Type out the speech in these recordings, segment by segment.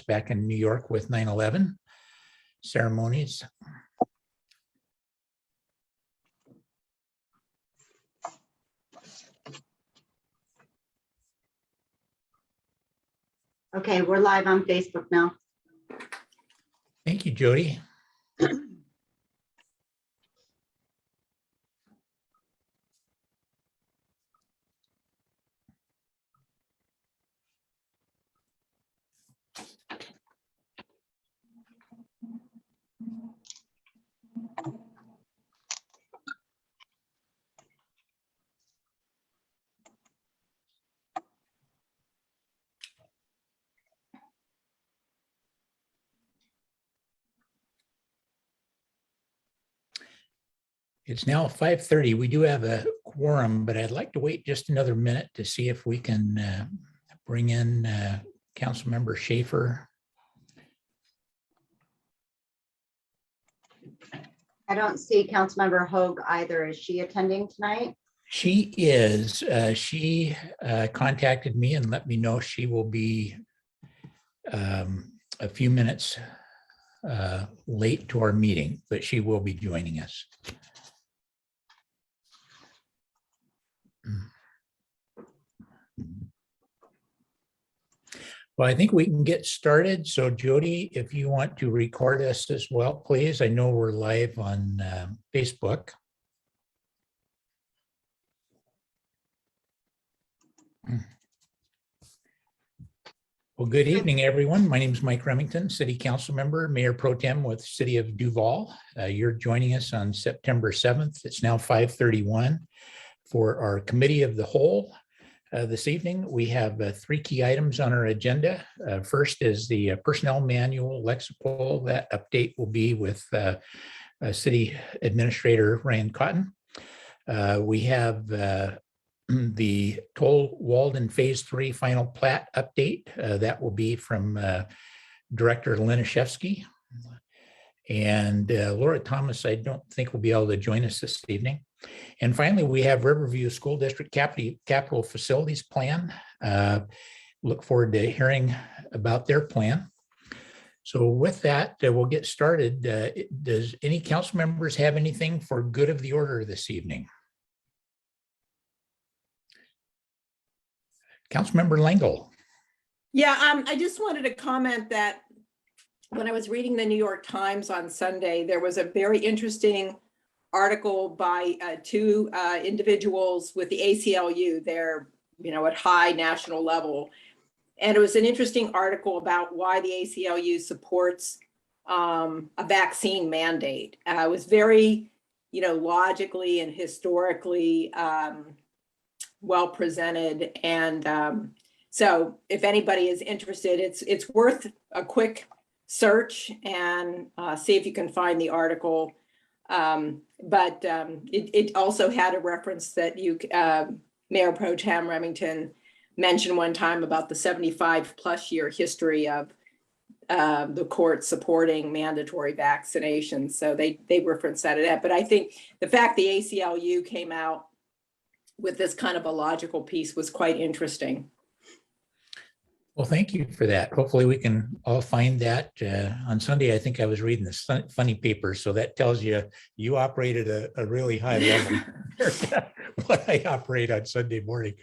back in New York with 9/11 ceremonies. Okay, we're live on Facebook now. Thank you, Jody. It's now 5:30. We do have a quorum, but I'd like to wait just another minute to see if we can bring in Councilmember Schaefer. I don't see Councilmember Hoag either. Is she attending tonight? She is. She contacted me and let me know she will be a few minutes late to our meeting, but she will be joining us. Well, I think we can get started. So Jody, if you want to record us as well, please. I know we're live on Facebook. Well, good evening, everyone. My name is Mike Remington, City Council Member, Mayor Pro Tem with City of Duval. You're joining us on September 7th. It's now 5:31 for our Committee of the Whole. This evening, we have 3 key items on our agenda. First is the Personnel Manual, Lexipol. That update will be with City Administrator Ryan Cotton. We have the Toll Walden Phase 3 Final Plat update. That will be from Director Liniszewski. And Laura Thomas, I don't think will be able to join us this evening. And finally, we have Riverview School District Capital Facilities Plan. Look forward to hearing about their plan. So with that, we'll get started. Does any council members have anything for good of the order this evening? Councilmember L'Engle. Yeah, I just wanted to comment that when I was reading the New York Times on Sunday, there was a very interesting article by 2 individuals with the ACLU. They're, at high national level. And it was an interesting article about why the ACLU supports a vaccine mandate. It was very, logically and historically well presented. And so if anybody is interested, it's worth a quick search and see if you can find the article. But it also had a reference that Mayor Pro Tem Remington mentioned one time about the 75+ year history of the court supporting mandatory vaccinations. So they referenced that. But I think the fact the ACLU came out with this kind of a logical piece was quite interesting. Well, thank you for that. Hopefully we can all find that. On Sunday, I think I was reading the funny paper. So that tells you operate at a really high level. What I operate on Sunday morning.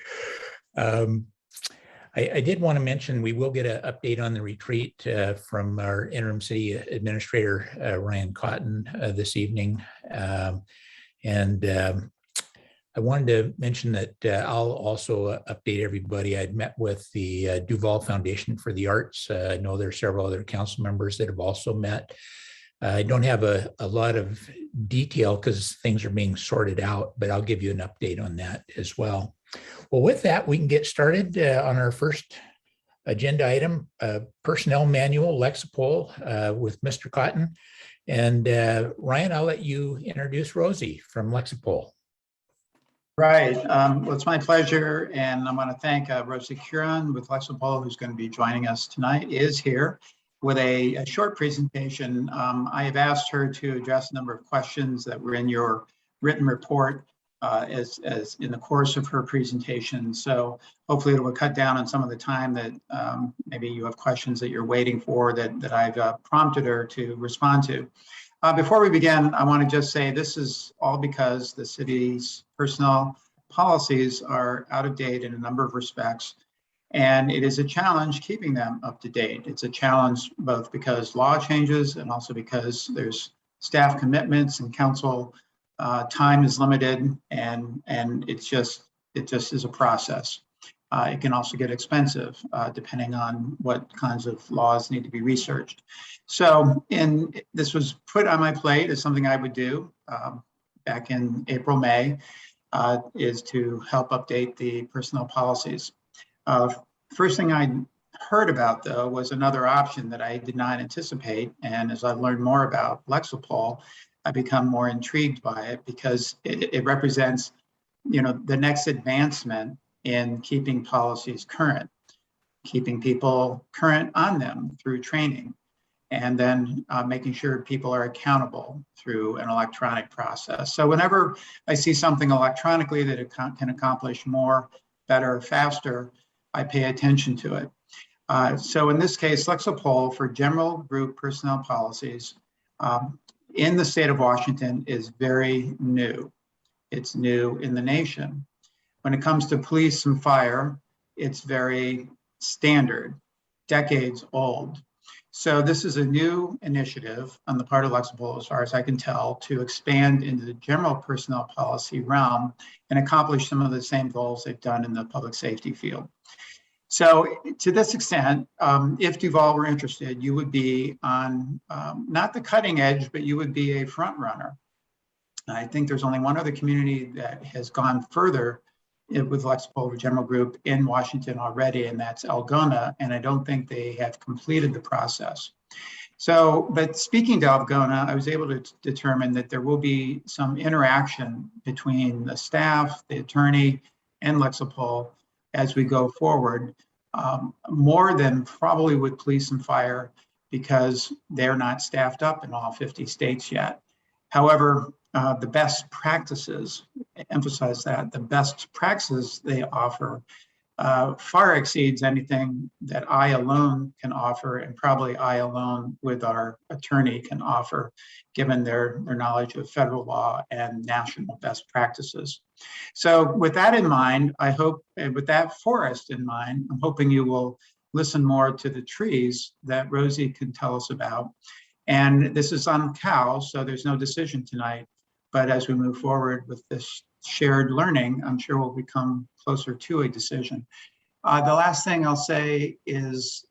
I did want to mention we will get an update on the retreat from our interim city administrator, Ryan Cotton, this evening. I wanted to mention that I'll also update everybody. I'd met with the Duval Foundation for the Arts. I know there are several other council members that have also met. I don't have a lot of detail because things are being sorted out, but I'll give you an update on that as well. Well, with that, we can get started on our first agenda item, Personnel Manual, Lexipol, with Mr. Cotton. And Ryan, I'll let you introduce Rosie from Lexipol. Right. Well, it's my pleasure, and I want to thank Rosie Curon with Lexipol, who's going to be joining us tonight, is here with a short presentation. I have asked her to address a number of questions that were in your written report. as in the course of her presentation. So hopefully it will cut down on some of the time that maybe you have questions that you're waiting for that I've prompted her to respond to. Before we begin, I want to just say this is all because the city's personnel policies are out of date in a number of respects. And it is a challenge keeping them up to date. It's a challenge both because law changes and also because there's staff commitments and council time is limited, and it just is a process. It can also get expensive depending on what kinds of laws need to be researched. So this was put on my plate as something I would do back in April, May, is to help update the personnel policies. First thing I heard about, though, was another option that I did not anticipate. And as I've learned more about Lexipol, I become more intrigued by it because it represents, the next advancement in keeping policies current, keeping people current on them through training, and then making sure people are accountable through an electronic process. So whenever I see something electronically that it can accomplish more, better, faster, I pay attention to it. So in this case, Lexipol for general group personnel policies in the state of Washington is very new. It's new in the nation. When it comes to police and fire, it's very standard, decades old. So this is a new initiative on the part of Lexipol, as far as I can tell, to expand into the general personnel policy realm and accomplish some of the same goals they've done in the public safety field. So to this extent, if Duval were interested, you would be on not the cutting edge, but you would be a front runner. I think there's only one other community that has gone further with Lexipol General Group in Washington already, and that's Algona, and I don't think they have completed the process. So, but speaking to Algona, I was able to determine that there will be some interaction between the staff, the attorney, and Lexipol as we go forward, more than probably with police and fire, because they're not staffed up in all 50 states yet. However, the best practices, emphasize that, the best practices they offer far exceeds anything that I alone can offer, and probably I alone with our attorney can offer, given their knowledge of federal law and national best practices. So with that in mind, I hope, and with that forest in mind, I'm hoping you will listen more to the trees that Rosie can tell us about. And this is on cows, so there's no decision tonight. But as we move forward with this shared learning, I'm sure we'll become closer to a decision. The last thing I'll say is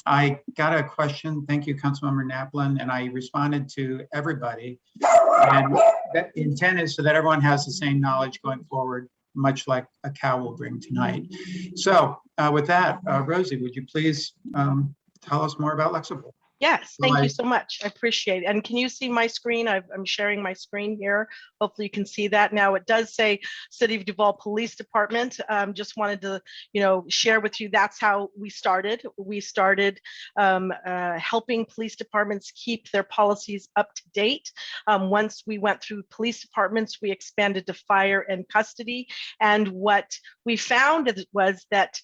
I got a question. Thank you, Councilmember Naplin, and I responded to everybody. And that intent is so that everyone has the same knowledge going forward, much like a cow will bring tonight. So with that, Rosie, would you please tell us more about Lexipol? Yes, thank you so much. I appreciate it. And can you see my screen? I'm sharing my screen here. Hopefully you can see that. Now it does say City of Duval Police Department. Just wanted to, share with you, that's how we started. We started helping police departments keep their policies up to date. Once we went through police departments, we expanded to fire and custody. And what we found was that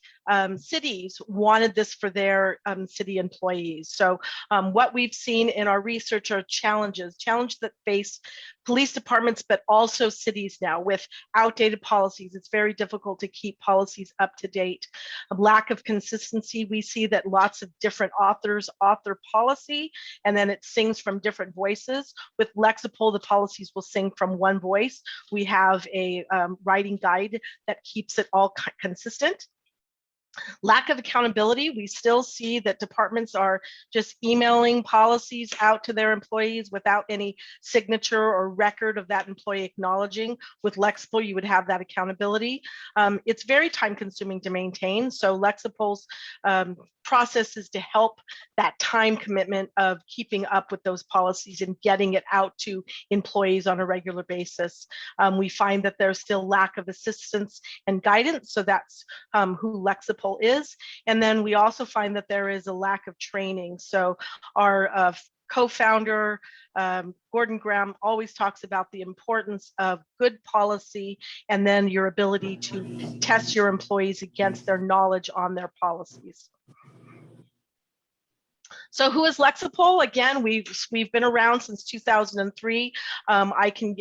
cities wanted this for their city employees. So what we've seen in our research are challenges that face police departments, but also cities now with outdated policies. It's very difficult to keep policies up to date. A lack of consistency. We see that lots of different authors author policy, and then it sings from different voices. With Lexipol, the policies will sing from one voice. We have a writing guide that keeps it all consistent. Lack of accountability. We still see that departments are just emailing policies out to their employees without any signature or record of that employee acknowledging. With Lexipol, you would have that accountability. It's very time consuming to maintain. So Lexipol's process is to help that time commitment of keeping up with those policies and getting it out to employees on a regular basis. We find that there's still lack of assistance and guidance. So that's who Lexipol is. And then we also find that there is a lack of training. So our co-founder, Gordon Graham, always talks about the importance of good policy and then your ability to test your employees against their knowledge on their policies. So who is Lexipol? Again, we've been around since 2003. I can,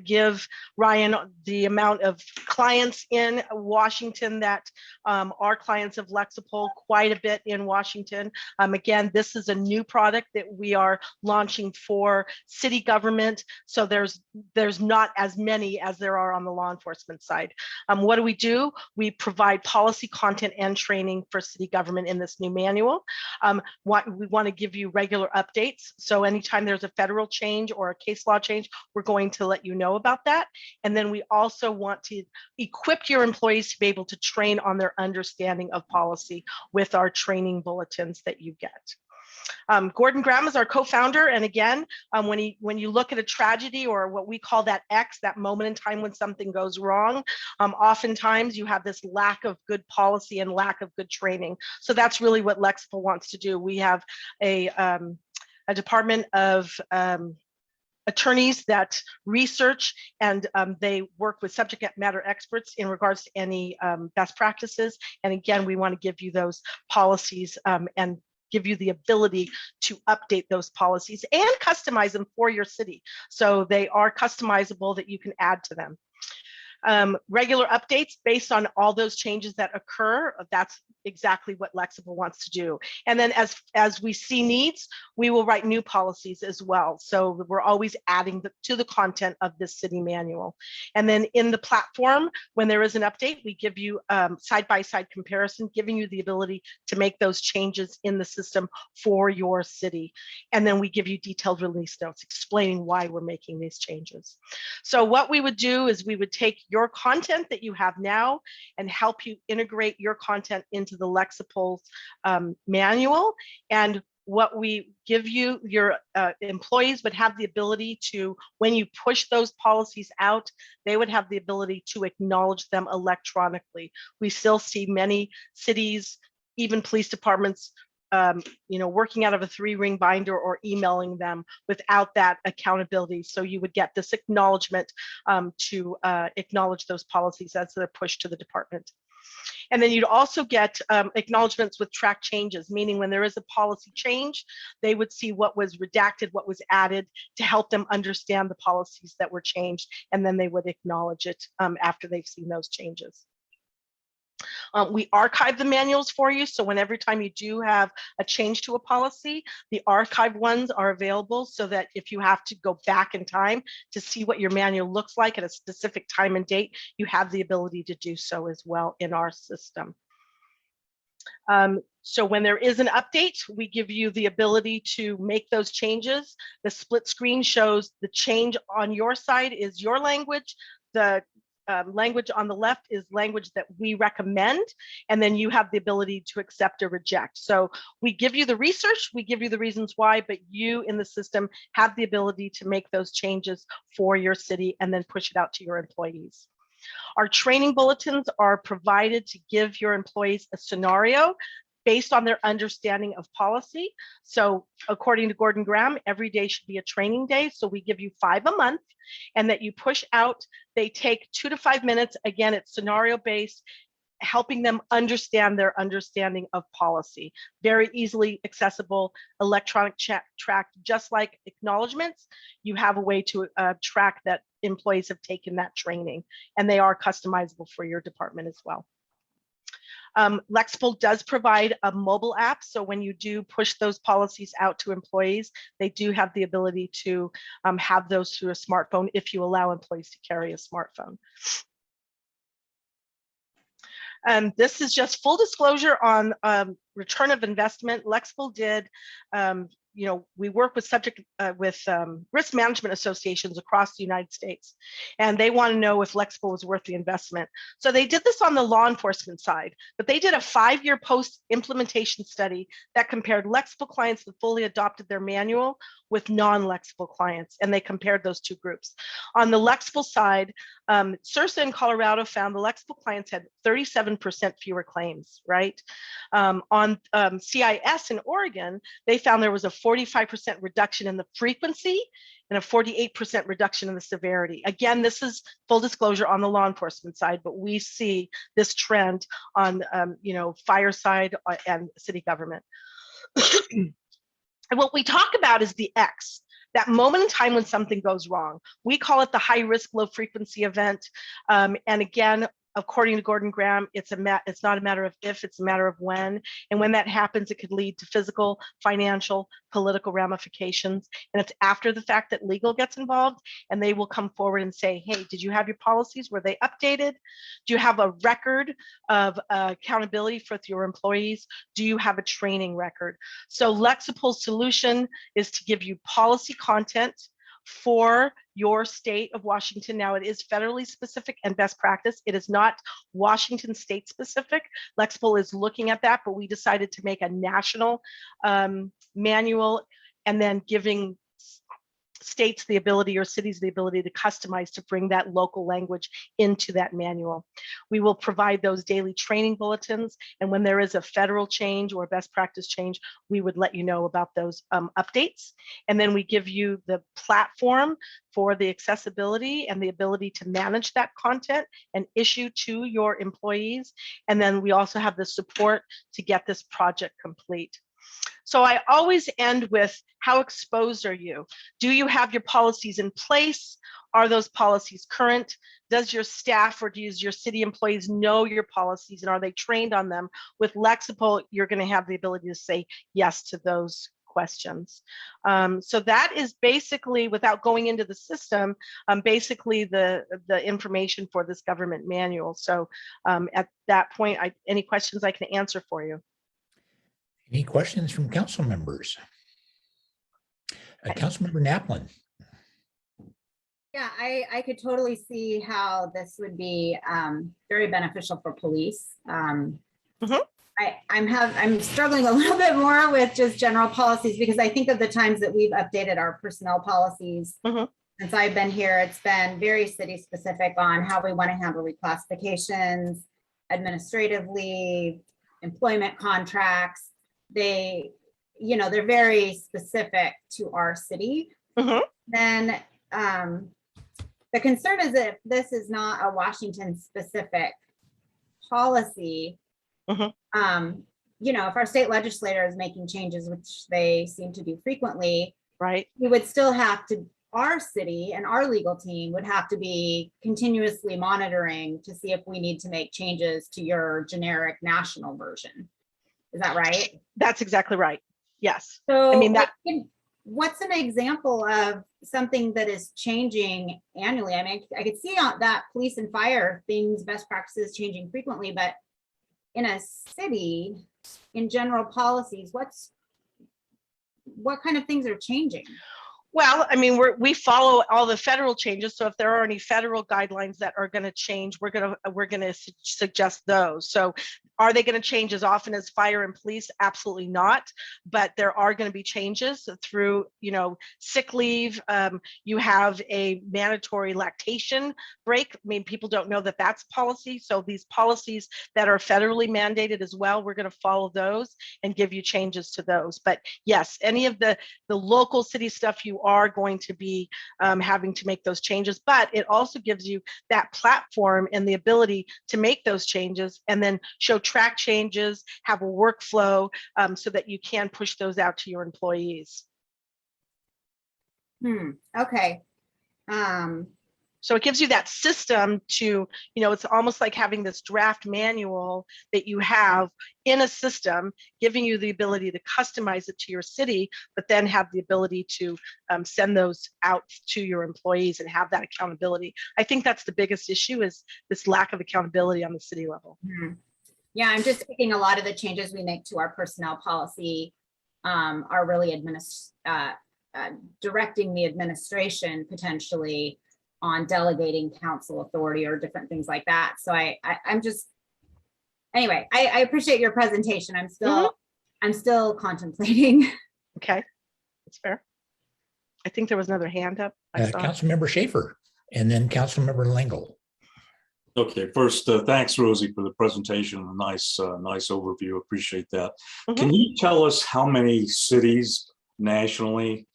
give Ryan the amount of clients in Washington that are clients of Lexipol, quite a bit in Washington. Again, this is a new product that we are launching for city government. So there's not as many as there are on the law enforcement side. What do? We provide policy content and training for city government in this new manual. We want to give you regular updates. So anytime there's a federal change or a case law change, we're going to let you know about that. And then we also want to equip your employees to be able to train on their understanding of policy with our training bulletins that you get. Gordon Graham is our co-founder, and again, when you look at a tragedy or what we call that X, that moment in time when something goes wrong, oftentimes you have this lack of good policy and lack of good training. So that's really what Lexipol wants to do. We have a department of attorneys that research and they work with subject matter experts in regards to any best practices. And again, we want to give you those policies and give you the ability to update those policies and customize them for your city. So they are customizable that you can add to them. Regular updates based on all those changes that occur. That's exactly what Lexipol wants to do. And then as we see needs, we will write new policies as well. So we're always adding to the content of this city manual. And then in the platform, when there is an update, we give you side-by-side comparison, giving you the ability to make those changes in the system for your city. And then we give you detailed release notes explaining why we're making these changes. So what we would do is we would take your content that you have now and help you integrate your content into the Lexipol's manual. And what we give you, your employees would have the ability to, when you push those policies out, they would have the ability to acknowledge them electronically. We still see many cities, even police departments, working out of a 3-ring binder or emailing them without that accountability. So you would get this acknowledgement to acknowledge those policies as they're pushed to the department. And then you'd also get acknowledgements with track changes, meaning when there is a policy change, they would see what was redacted, what was added to help them understand the policies that were changed, and then they would acknowledge it after they've seen those changes. We archive the manuals for you, so every time you do have a change to a policy, the archived ones are available so that if you have to go back in time to see what your manual looks like at a specific time and date, you have the ability to do so as well in our system. So when there is an update, we give you the ability to make those changes. The split screen shows the change on your side is your language. The language on the left is language that we recommend, and then you have the ability to accept or reject. So we give you the research, we give you the reasons why, but you in the system have the ability to make those changes for your city and then push it out to your employees. Our training bulletins are provided to give your employees a scenario based on their understanding of policy. So according to Gordon Graham, every day should be a training day. So we give you 5 a month and that you push out. They take 2 to 5 minutes. Again, it's scenario based, helping them understand their understanding of policy. Very easily accessible, electronic track, just like acknowledgements. You have a way to track that employees have taken that training, and they are customizable for your department as well. Lexipol does provide a mobile app, so when you do push those policies out to employees, they do have the ability to have those through a smartphone if you allow employees to carry a smartphone. This is just full disclosure on return of investment. Lexipol did, we work with risk management associations across the United States, and they want to know if Lexipol was worth the investment. So they did this on the law enforcement side, but they did a 5-year post-implementation study that compared Lexipol clients that fully adopted their manual with non-Lexipol clients, and they compared those 2 groups. On the Lexipol side, CIRSA in Colorado found the Lexipol clients had 37% fewer claims, right? On on CIS in Oregon, they found there was a 45% reduction in the frequency and a 48% reduction in the severity. Again, this is full disclosure on the law enforcement side, but we see this trend on fire side and city government. And what we talk about is the X, that moment in time when something goes wrong. We call it the high risk, low frequency event. And again, according to Gordon Graham, it's not a matter of if, it's a matter of when. And when that happens, it could lead to physical, financial, political ramifications. And it's after the fact that legal gets involved, and they will come forward and say, hey, did you have your policies? Were they updated? Do you have a record of accountability with your employees? Do you have a training record? So Lexipol's solution is to give you policy content for your state of Washington. Now, it is federally specific and best practice. It is not Washington state specific. Lexipol is looking at that, but we decided to make a national manual, and then giving states the ability, or cities the ability, to customize, to bring that local language into that manual. We will provide those daily training bulletins, and when there is a federal change or best practice change, we would let you know about those updates. And then we give you the platform for the accessibility and the ability to manage that content and issue to your employees. And then we also have the support to get this project complete. So I always end with, how exposed are you? Do you have your policies in place? Are those policies current? Does your staff or does your city employees know your policies, and are they trained on them? With Lexipol, you're going to have the ability to say yes to those questions. So that is basically, without going into the system, basically the information for this government manual. So at that point, any questions I can answer for you. Any questions from council members? Councilmember Naplin. Yeah, I could totally see how this would be very beneficial for police. I'm struggling a little bit more with just general policies, because I think of the times that we've updated our personnel policies since I've been here. It's been very city specific on how we want to handle reclassifications, administrative leave, employment contracts. They're very specific to our city. Then the concern is that if this is not a Washington specific policy, if our state legislator is making changes, which they seem to do frequently, right, we would still have to, our city and our legal team would have to be continuously monitoring to see if we need to make changes to your generic national version. Is that right? That's exactly right. Yes. So I mean, what's an example of something that is changing annually? I mean, I could see on that police and fire things, best practices changing frequently, but in a city, in general policies, what kind of things are changing? Well, I mean, we follow all the federal changes. So if there are any federal guidelines that are going to change, we're going to suggest those. So are they going to change as often as fire and police? Absolutely not. But there are going to be changes through, sick leave. You have a mandatory lactation break. I mean, people don't know that that's policy. So these policies that are federally mandated as well, we're going to follow those and give you changes to those. But yes, any of the local city stuff, you are going to be having to make those changes, but it also gives you that platform and the ability to make those changes and then track changes, have a workflow so that you can push those out to your employees. Okay. So it gives you that system to, it's almost like having this draft manual that you have in a system, giving you the ability to customize it to your city, but then have the ability to send those out to your employees and have that accountability. I think that's the biggest issue, is this lack of accountability on the city level. Yeah, I'm just thinking a lot of the changes we make to our personnel policy are really directing the administration potentially on delegating council authority or different things like that. So I'm just, anyway, I appreciate your presentation. I'm still contemplating. Okay, that's fair. I think there was another hand up. Councilmember Schaefer, and then Councilmember Lingle. Okay, first, thanks, Rosie, for the presentation. Nice overview. Appreciate that. Mhm. Can you tell us how many cities nationally,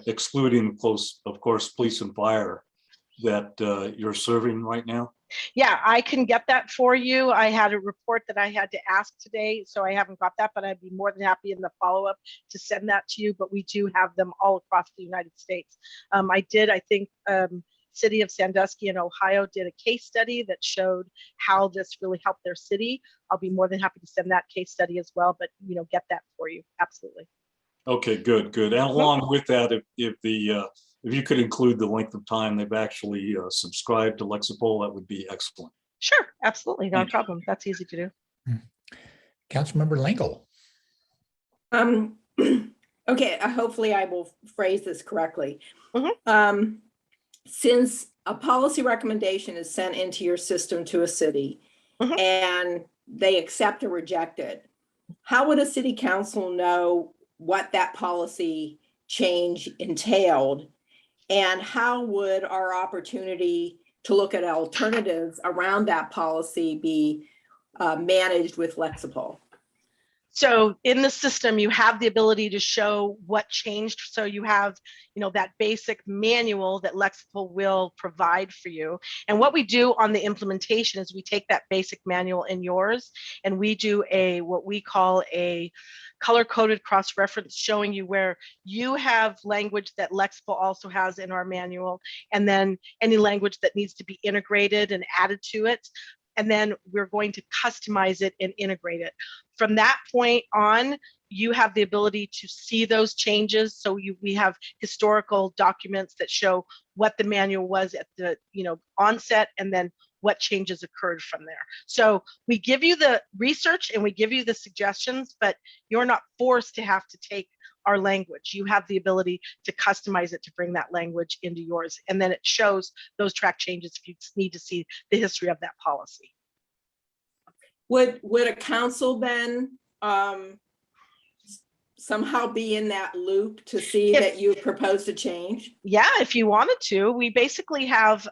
excluding of course, police and fire, that you're serving right now? Yeah, I can get that for you. I had a report that I had to ask today, so I haven't got that, but I'd be more than happy in the follow-up to send that to you. But we do have them all across the United States. I think, City of Sandusky in Ohio did a case study that showed how this really helped their city. I'll be more than happy to send that case study as well, but get that for you. Absolutely. Okay, good. And along with that, if you could include the length of time they've actually subscribed to Lexipol, that would be excellent. Sure, absolutely, no Thank you. problem. That's easy to do. Councilmember Lingle. Okay, hopefully I will phrase this correctly. Mhm. Since a policy recommendation is sent into your system to a city Mhm. and they accept or reject it, how would a city council know what that policy change entailed? And how would our opportunity to look at alternatives around that policy be managed with Lexipol? So in the system, you have the ability to show what changed. So you have, that basic manual that Lexipol will provide for you. And what we do on the implementation is we take that basic manual in yours and we do what we call a color-coded cross-reference showing you where you have language that Lexipol also has in our manual, and then any language that needs to be integrated and added to it. And then we're going to customize it and integrate it. From that point on, you have the ability to see those changes. So we have historical documents that show what the manual was at the onset and then what changes occurred from there. So we give you the research and we give you the suggestions, but you're not forced to have to take our language. You have the ability to customize it to bring that language into yours. And then it shows those track changes if you need to see the history of that policy. Would a council then somehow be in that loop to see that you proposed a change? Yeah, if you wanted to. We basically have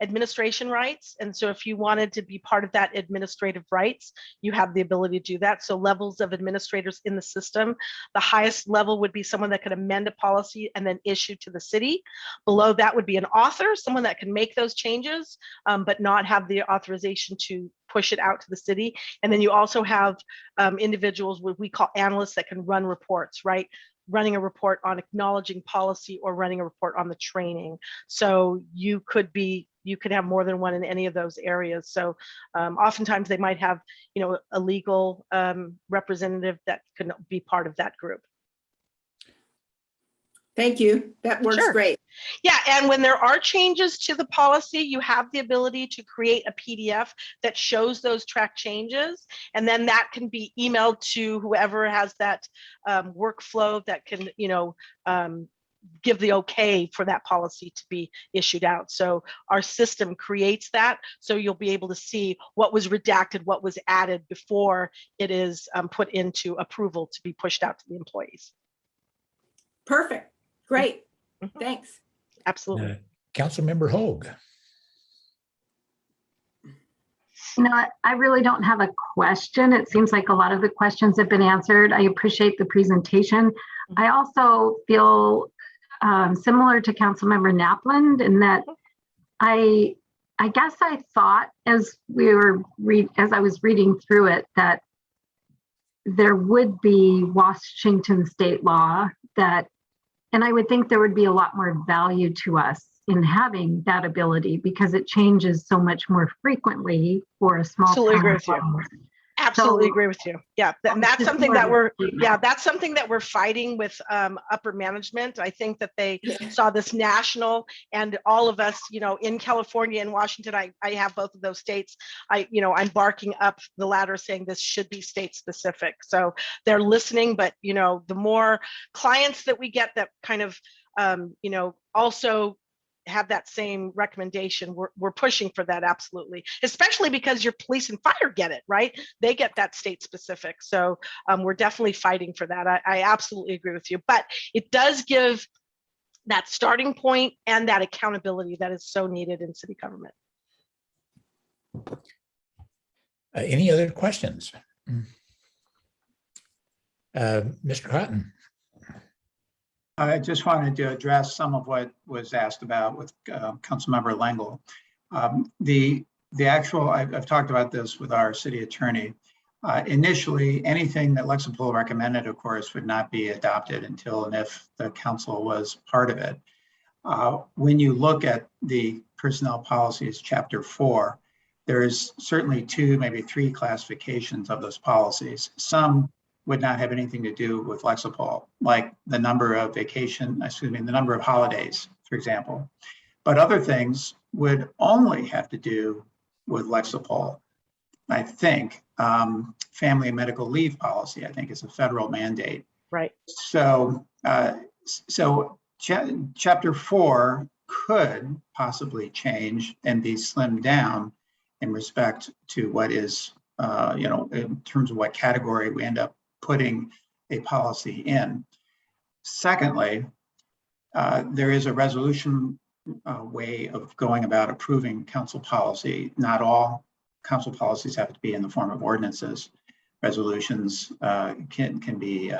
administration rights. And so if you wanted to be part of that administrative rights, you have the ability to do that. So levels of administrators in the system, the highest level would be someone that could amend a policy and then issue to the city. Below that would be an author, someone that can make those changes, but not have the authorization to push it out to the city. And then you also have individuals, what we call analysts, that can run reports, right? Running a report on acknowledging policy or running a report on the training. So you could have more than one in any of those areas. So oftentimes they might have, a legal representative that can be part of that group. Thank you. That works great. Yeah, and when there are changes to the policy, you have the ability to create a PDF that shows those track changes, and then that can be emailed to whoever has that workflow that can, give the okay for that policy to be issued out. So our system creates that, so you'll be able to see what was redacted, what was added before it is put into approval to be pushed out to the employees. Perfect. Great. Thanks. Absolutely. Councilmember Hoag. I really don't have a question. It seems like a lot of the questions have been answered. I appreciate the presentation. I also feel similar to Councilmember Napland in that I guess I thought as I was reading through it that there would be Washington state law and I would think there would be a lot more value to us in having that ability because it changes so much more frequently for a small Absolutely agree town. with you. Absolutely agree with you. Yeah, that's something that we're fighting with upper management. I think that they saw this national, and all of us, in California and Washington, I have both of those states. I'm barking up the ladder saying this should be state specific. So they're listening, but the more clients that we get that kind of also have that same recommendation, we're pushing for that, absolutely, especially because your police and fire get it, right? They get that state specific. So we're definitely fighting for that. I absolutely agree with you, but it does give that starting point and that accountability that is so needed in city government. Any other questions? Mr. Cotton? I just wanted to address some of what was asked about with Councilmember Lengyel. The actual, I've talked about this with our city attorney. Initially, anything that Lexipol recommended, of course, would not be adopted until and if the council was part of it. When you look at the personnel policies, chapter 4, there's certainly 2, maybe 3 classifications of those policies. Some would not have anything to do with Lexipol, like the number of the number of holidays, for example. But other things would only have to do with Lexipol. I think family and medical leave policy, I think, is a federal mandate. Right. So, chapter 4 could possibly change and be slimmed down in respect to what is, in terms of what category we end up putting a policy in. Secondly, there is a resolution way of going about approving council policy. Not all council policies have to be in the form of ordinances. Resolutions can be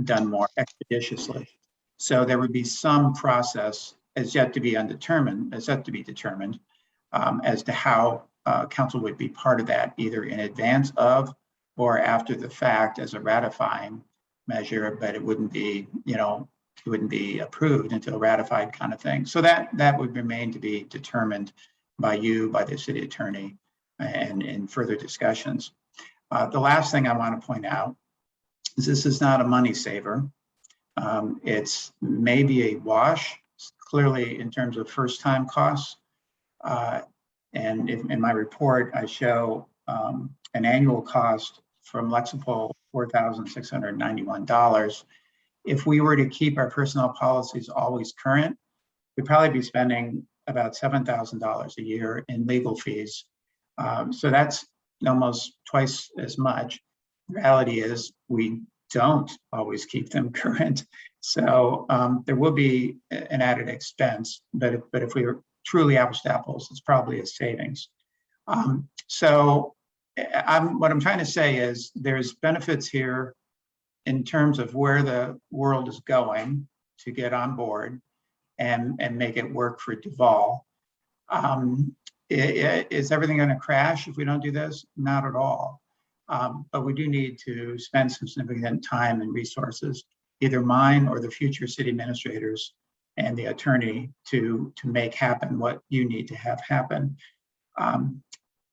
done more expeditiously. So there would be some process as yet to be determined as to how council would be part of that, either in advance of or after the fact as a ratifying measure, but it wouldn't be, it wouldn't be approved until ratified kind of thing. So that would remain to be determined by you, by the city attorney, and in further discussions. The last thing I want to point out is this is not a money saver. It's maybe a wash, clearly in terms of first time costs. And in my report, I show an annual cost from Lexipol, $4,691. If we were to keep our personnel policies always current, we'd probably be spending about $7,000 a year in legal fees. So that's almost twice as much. The reality is we don't always keep them current. So there will be an added expense, but if we were truly apples to apples, it's probably a savings. What I'm trying to say is there's benefits here in terms of where the world is going to get on board and make it work for Duval. Is everything going to crash if we don't do this? Not at all. But we do need to spend some significant time and resources, either mine or the future city administrators and the attorney, to make happen what you need to have happen.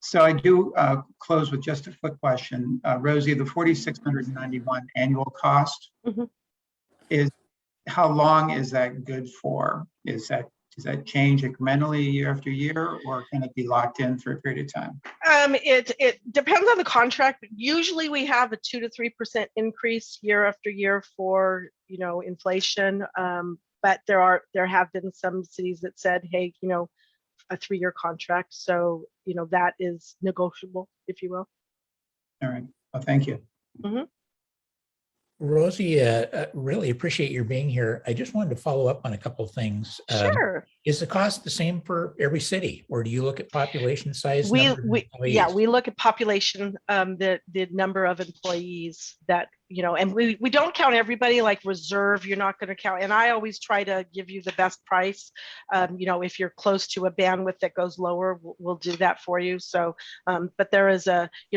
So I do close with just a quick question. Rosie, the $4,691 annual cost, is how long is that good for? Does that change incrementally year after year, or can it be locked in for a period of time? It depends on the contract. Usually we have a 2 to 3% increase year after year for inflation. But there have been some cities that said, hey, a 3-year contract. So, that is negotiable, if you will. All right. Well, thank you. Rosie, really appreciate your being here. I just wanted to follow up on a couple of things. Sure. Is the cost the same for every city, or do you look at population size? We look at population, the number of employees that, and we don't count everybody, like reserve, you're not going to count. And I always try to give you the best price. If you're close to a bandwidth that goes lower, we'll do that for you. So, but there is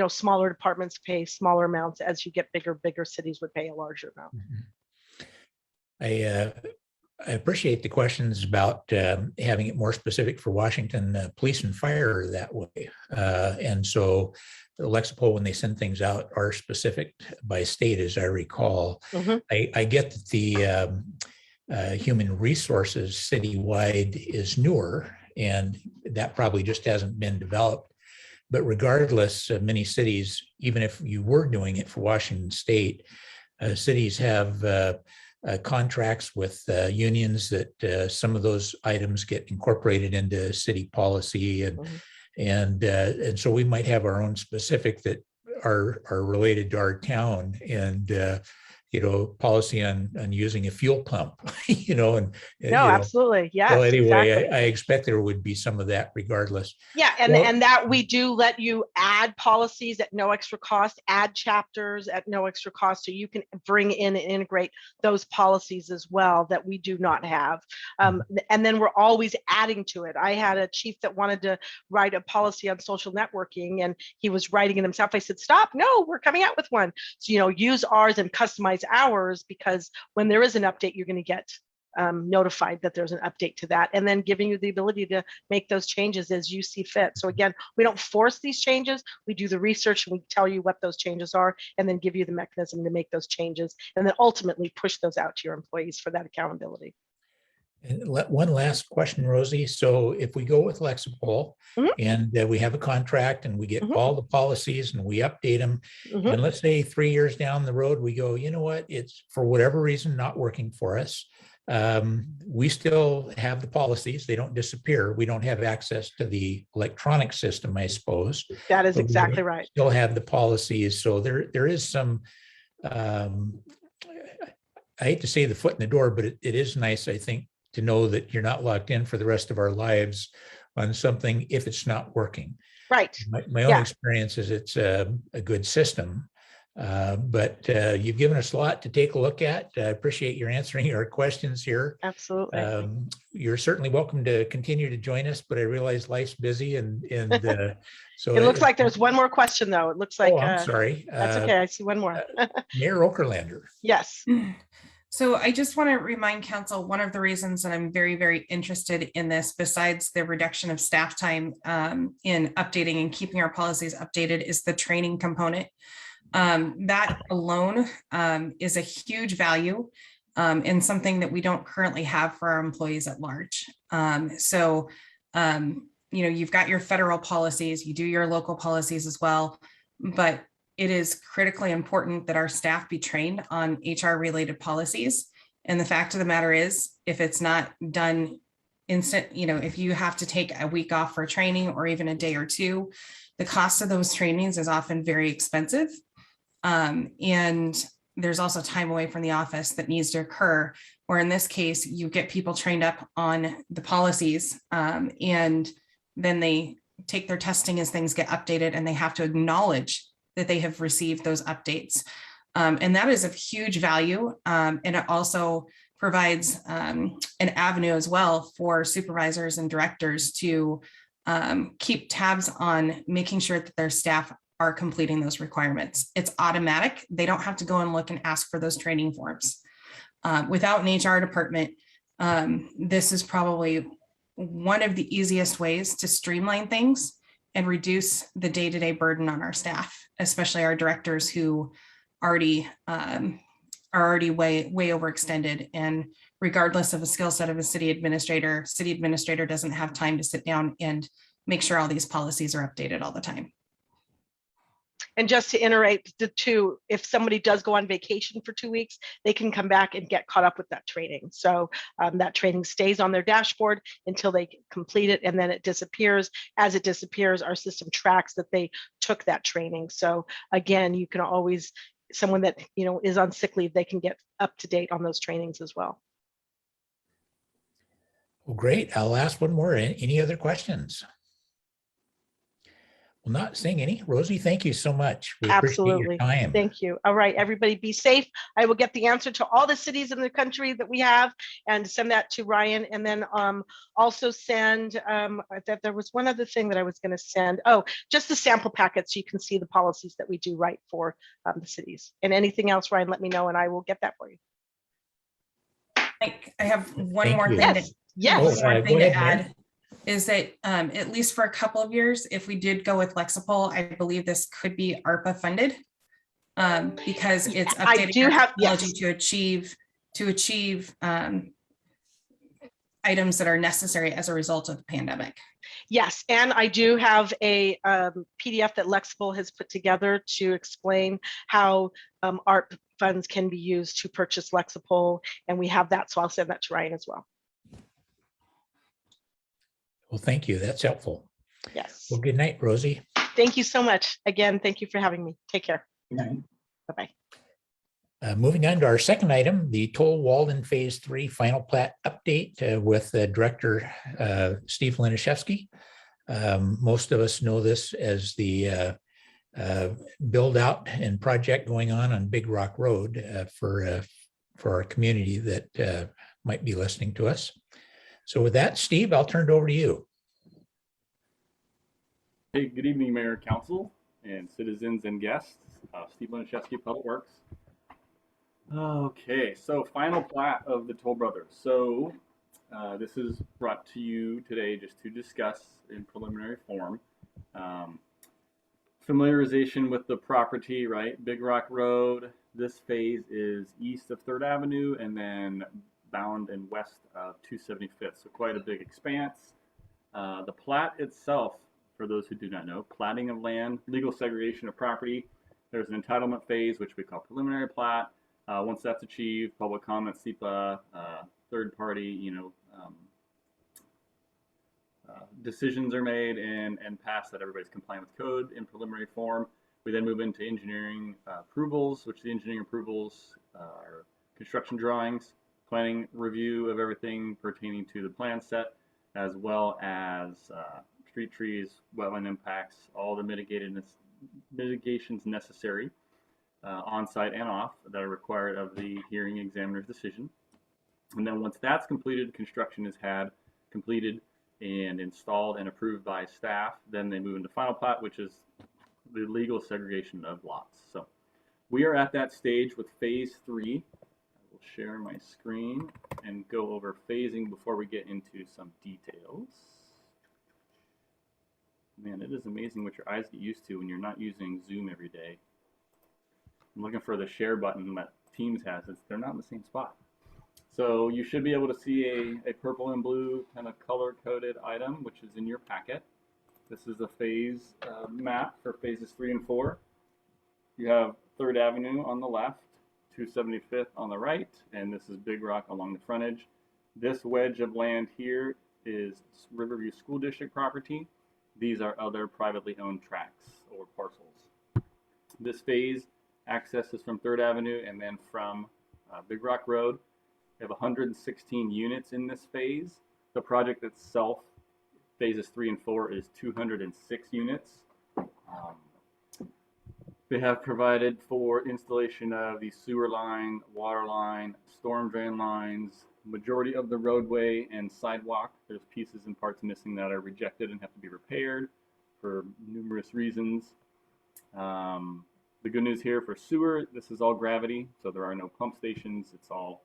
smaller departments pay smaller amounts. As you get bigger cities would pay a larger amount. I appreciate the questions about having it more specific for Washington police and fire that way. And so Lexipol, when they send things out, are specific by state, as I recall. I get that the human resources citywide is newer, and that probably just hasn't been developed. But regardless, many cities, even if you were doing it for Washington state, cities have contracts with unions that some of those items get incorporated into city policy, and so we might have our own specific that are related to our town, and policy on using a fuel pump, and No, absolutely. Yes, so anyway, exactly. I expect there would be some of that regardless. Yeah, Well- and that we do let you add policies at no extra cost, add chapters at no extra cost, so you can bring in and integrate those policies as well that we do not have. And then we're always adding to it. I had a chief that wanted to write a policy on social networking, and he was writing it himself. I said, stop, no, we're coming out with one. So, use ours and customize ours, because when there is an update, you're going to get notified that there's an update to that, and then giving you the ability to make those changes as you see fit. So again, we don't force these changes. We do the research and we tell you what those changes are, and then give you the mechanism to make those changes, and then ultimately push those out to your employees for that accountability. And one last question, Rosie. So if we go with Lexipol and we have a contract and we get all the policies and we update them, and let's say 3 years down the road, we go, you know what, it's for whatever reason not working for us. We still have the policies. They don't disappear. We don't have access to the electronic system, I suppose. That is exactly right. Still have the policies. So there is some, I hate to say the foot in the door, but it is nice, I think, to know that you're not locked in for the rest of our lives on something if it's not working. Right. My own experience is it's a good system. But you've given us a lot to take a look at. I appreciate your answering our questions here. Absolutely. You're certainly welcome to continue to join us, but I realize life's busy and so it looks like there's one more question though. It looks like, I'm sorry. That's okay. I see one more. Mayor Okerlander. Yes. So I just want to remind council, one of the reasons that I'm very, very interested in this, besides the reduction of staff time in updating and keeping our policies updated, is the training component. That alone is a huge value and something that we don't currently have for our employees at large. You've got your federal policies, you do your local policies as well, but it is critically important that our staff be trained on HR related policies. And the fact of the matter is, if it's not done instant, if you have to take a week off for training or even a day or two, the cost of those trainings is often very expensive. And there's also time away from the office that needs to occur, where in this case, you get people trained up on the policies and then they take their testing as things get updated and they have to acknowledge that they have received those updates. And that is of huge value. And it also provides an avenue as well for supervisors and directors to keep tabs on making sure that their staff are completing those requirements. It's automatic. They don't have to go and look and ask for those training forms. Without an HR department, this is probably one of the easiest ways to streamline things and reduce the day-to-day burden on our staff, especially our directors who are already way overextended. And regardless of the skill set of a city administrator doesn't have time to sit down and make sure all these policies are updated all the time. And just to iterate the two, if somebody does go on vacation for 2 weeks, they can come back and get caught up with that training. So that training stays on their dashboard until they complete it, and then it disappears. As it disappears, our system tracks that they took that training. So again, you can always, someone that is on sick leave, they can get up to date on those trainings as well. Well, great. I'll ask one more. Any other questions? Well, not seeing any. Rosie, thank you so much. We appreciate your time. Thank you. All right, everybody be safe. I will get the answer to all the cities in the country that we have and send that to Ryan. And then also send, that there was one other thing that I was going to send. Oh, just the sample packets. So you can see the policies that we do write for the cities. And anything else, Ryan, let me know and I will get that for you. I have one Thank more you. thing Yes. one more thing ahead, to add. Is that at least for a couple of years, if we did go with Lexipol, I believe this could be ARPA funded because it's updating our technology to achieve items that are necessary as a result of the pandemic. Yes, and I do have a PDF that Lexipol has put together to explain how ARP funds can be used to purchase Lexipol, and we have that, so I'll send that to Ryan as well. Well, thank you. That's helpful. Yes. Well, good night, Rosie. Thank you so much. Again, thank you for having me. Take care. Good night. Bye-bye. Moving on to our second item, the Toll Walden Phase 3 final plat update with Director Steve Laniszewski. Most of us know this as the build out and project going on Big Rock Road for our community that might be listening to us. So with that, Steve, I'll turn it over to you. Hey, good evening, Mayor, Council, and citizens and guests. Steve Laniszewski, Public Works. Okay, so final plat of the Toll Brothers. So this is brought to you today just to discuss in preliminary form. Familiarization with the property, right? Big Rock Road. This phase is east of 3rd Avenue and then bound and west of 275th. So quite a big expanse. The plat itself, for those who do not know, platting of land, legal segregation of property. There's an entitlement phase, which we call preliminary plat. Once that's achieved, public comment, SEPA, third party, decisions are made and passed that everybody's compliant with code in preliminary form. We then move into engineering approvals, which the engineering approvals are construction drawings, planning review of everything pertaining to the plan set, as well as street trees, wetland impacts, all the mitigations necessary on-site and off that are required of the hearing examiner's decision. And then once that's completed, construction is completed and installed and approved by staff. Then they move into final plat, which is the legal segregation of lots. So we are at that stage with phase 3. I will share my screen and go over phasing before we get into some details. Man, it is amazing what your eyes get used to when you're not using Zoom every day. I'm looking for the share button that Teams has. They're not in the same spot. So you should be able to see a purple and blue kind of color-coded item, which is in your packet. This is a phase map for phases 3 and 4. You have 3rd Avenue on the left, 275th on the right, and this is Big Rock along the frontage. This wedge of land here is Riverview School District property. These are other privately owned tracts or parcels. This phase accesses from 3rd Avenue and then from Big Rock Road. We have 116 units in this phase. The project itself, phases 3 and 4, is 206 units. They have provided for installation of the sewer line, water line, storm drain lines, majority of the roadway and sidewalk. There's pieces and parts missing that are rejected and have to be repaired for numerous reasons. The good news here for sewer, this is all gravity, so there are no pump stations. It's all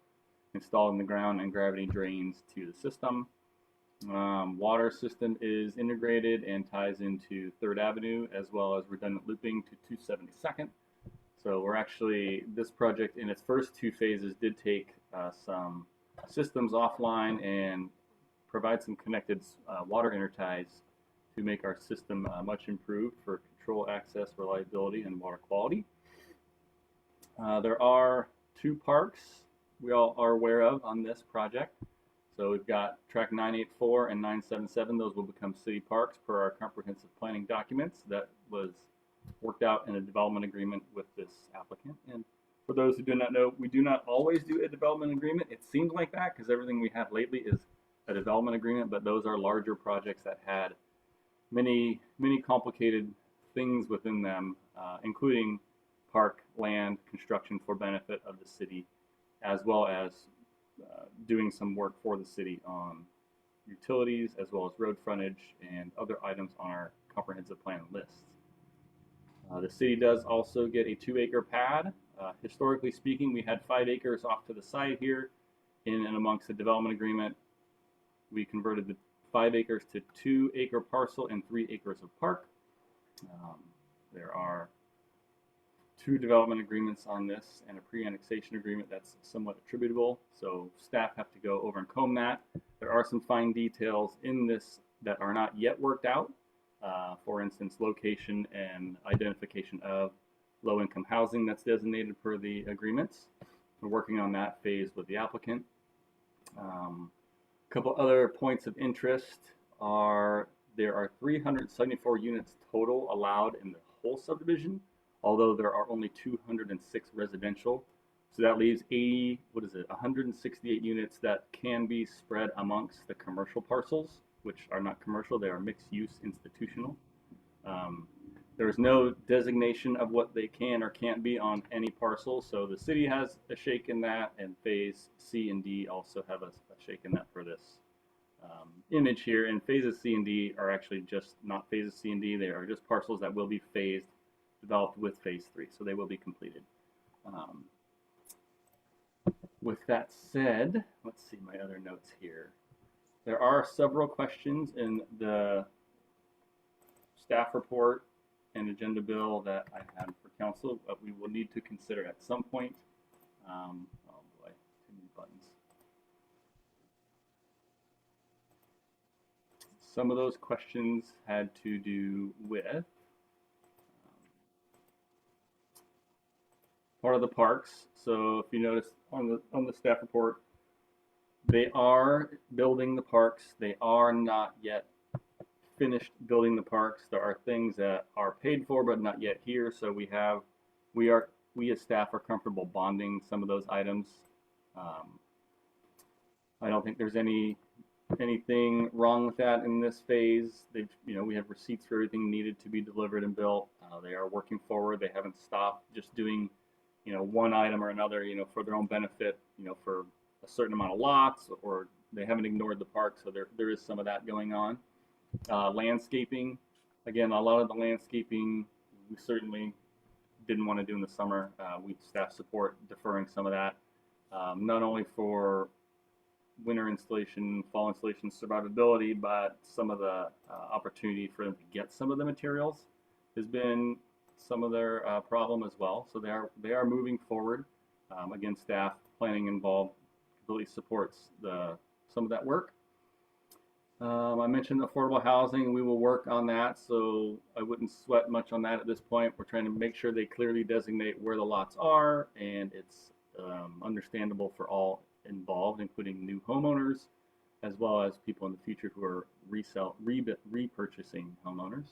installed in the ground and gravity drains to the system. Water system is integrated and ties into 3rd Avenue as well as redundant looping to 272nd. So we're actually, this project in its first 2 phases did take some systems offline and provide some connected water interties to make our system much improved for control, access, reliability, and water quality. There are 2 parks we all are aware of on this project. So we've got track 984 and 977. Those will become city parks per our comprehensive planning documents that was worked out in a development agreement with this applicant. And for those who do not know, we do not always do a development agreement. It seems like that because everything we have lately is a development agreement, but those are larger projects that had many complicated things within them, including park land construction for benefit of the city, as well as doing some work for the city on utilities, as well as road frontage and other items on our comprehensive plan list. The city does also get a 2-acre pad. Historically speaking, we had 5 acres off to the side here. In and amongst the development agreement, we converted the 5 acres to 2-acre parcel and 3 acres of park. There are 2 development agreements on this and a pre-annexation agreement that's somewhat attributable. So staff have to go over and comb that. There are some fine details in this that are not yet worked out. For instance, location and identification of low-income housing that's designated per the agreements. We're working on that phase with the applicant. A couple other points of interest are there are 374 units total allowed in the whole subdivision, although there are only 206 residential. So that leaves 168 units that can be spread amongst the commercial parcels, which are not commercial, they are mixed use institutional. There is no designation of what they can or can't be on any parcel. So the city has a shake in that, and phase C and D also have a shake in that for this image here. And phases C and D are actually just not phases C and D. They are just parcels that will be phased, developed with phase 3. So they will be completed. With that said, let's see my other notes here. There are several questions in the staff report and agenda bill that I had for council that we will need to consider at some point. Oh boy, too many buttons. Some of those questions had to do with part of the parks. So if you notice on the staff report, they are building the parks. They are not yet finished building the parks. There are things that are paid for but not yet here. So we as staff are comfortable bonding some of those items. I don't think there's anything wrong with that in this phase. We have receipts for everything needed to be delivered and built. They are working forward. They haven't stopped just doing one item or another, for their own benefit, for a certain amount of lots, or they haven't ignored the park. So there is some of that going on. Landscaping, again, a lot of the landscaping we certainly didn't want to do in the summer. We staff support deferring some of that, not only for winter installation, fall installation survivability, but some of the opportunity for them to get some of the materials has been some of their problem as well. So they are moving forward. Again, staff planning involved completely supports some of that work. I mentioned affordable housing. We will work on that, so I wouldn't sweat much on that at this point. We're trying to make sure they clearly designate where the lots are, and it's understandable for all involved, including new homeowners, as well as people in the future who are repurchasing homeowners.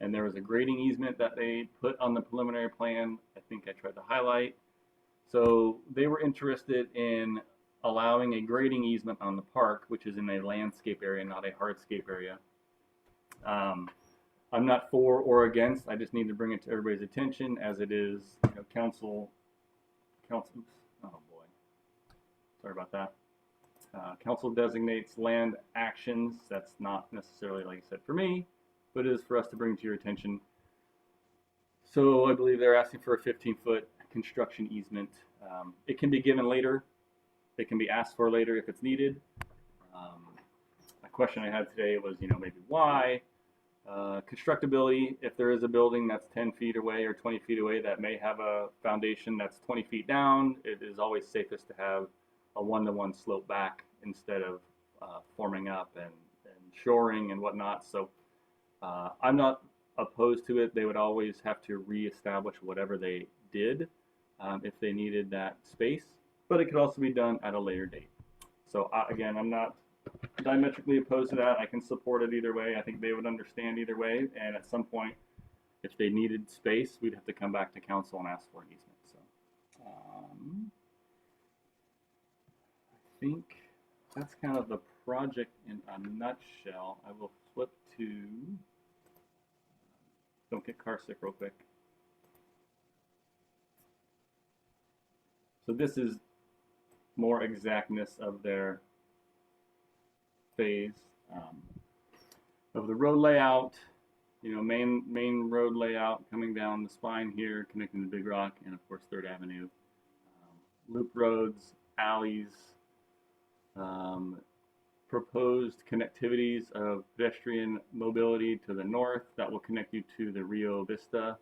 And there was a grading easement that they put on the preliminary plan. I think I tried to highlight. So they were interested in allowing a grading easement on the park, which is in a landscape area, not a hardscape area. I'm not for or against. I just need to bring it to everybody's attention as it is, council. Oh boy, sorry about that. Council designates land actions. That's not necessarily, like I said, for me, but it is for us to bring to your attention. So I believe they're asking for a 15-foot construction easement. It can be given later. It can be asked for later if it's needed. A question I had today was, maybe why? Constructability, if there is a building that's 10 feet away or 20 feet away that may have a foundation that's 20 feet down, it is always safest to have a one-to-one slope back instead of forming up and shoring and whatnot. So I'm not opposed to it. They would always have to reestablish whatever they did if they needed that space, but it could also be done at a later date. So again, I'm not diametrically opposed to that. I can support it either way. I think they would understand either way. And at some point, if they needed space, we'd have to come back to council and ask for an easement. So I think that's kind of the project in a nutshell. I will flip to, don't get car sick real quick. So this is more exactness of their phase of the road layout, main road layout coming down the spine here, connecting to Big Rock and of course 3rd Avenue. Loop roads, alleys, proposed connectivities of pedestrian mobility to the north that will connect you to the Rio Vista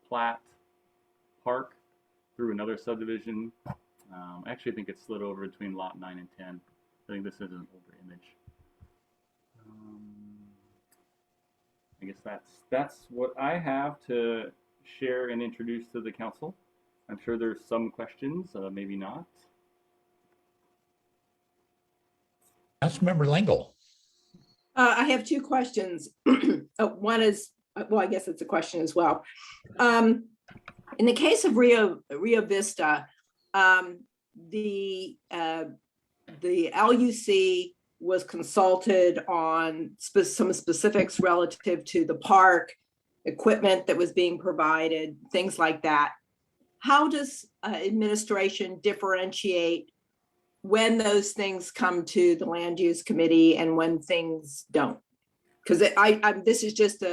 Platte Park through another subdivision. Actually, I think it's slid over between lot 9 and 10. I think this is an older image. I guess that's what I have to share and introduce to the council. I'm sure there's some questions, maybe not. Councilmember Lingle. I have two questions. One is, well, I guess it's a question as well. In the case of Rio Vista, the LUC was consulted on some specifics relative to the park, equipment that was being provided, things like that. How does administration differentiate when those things come to the land use committee and when things don't? Because this is just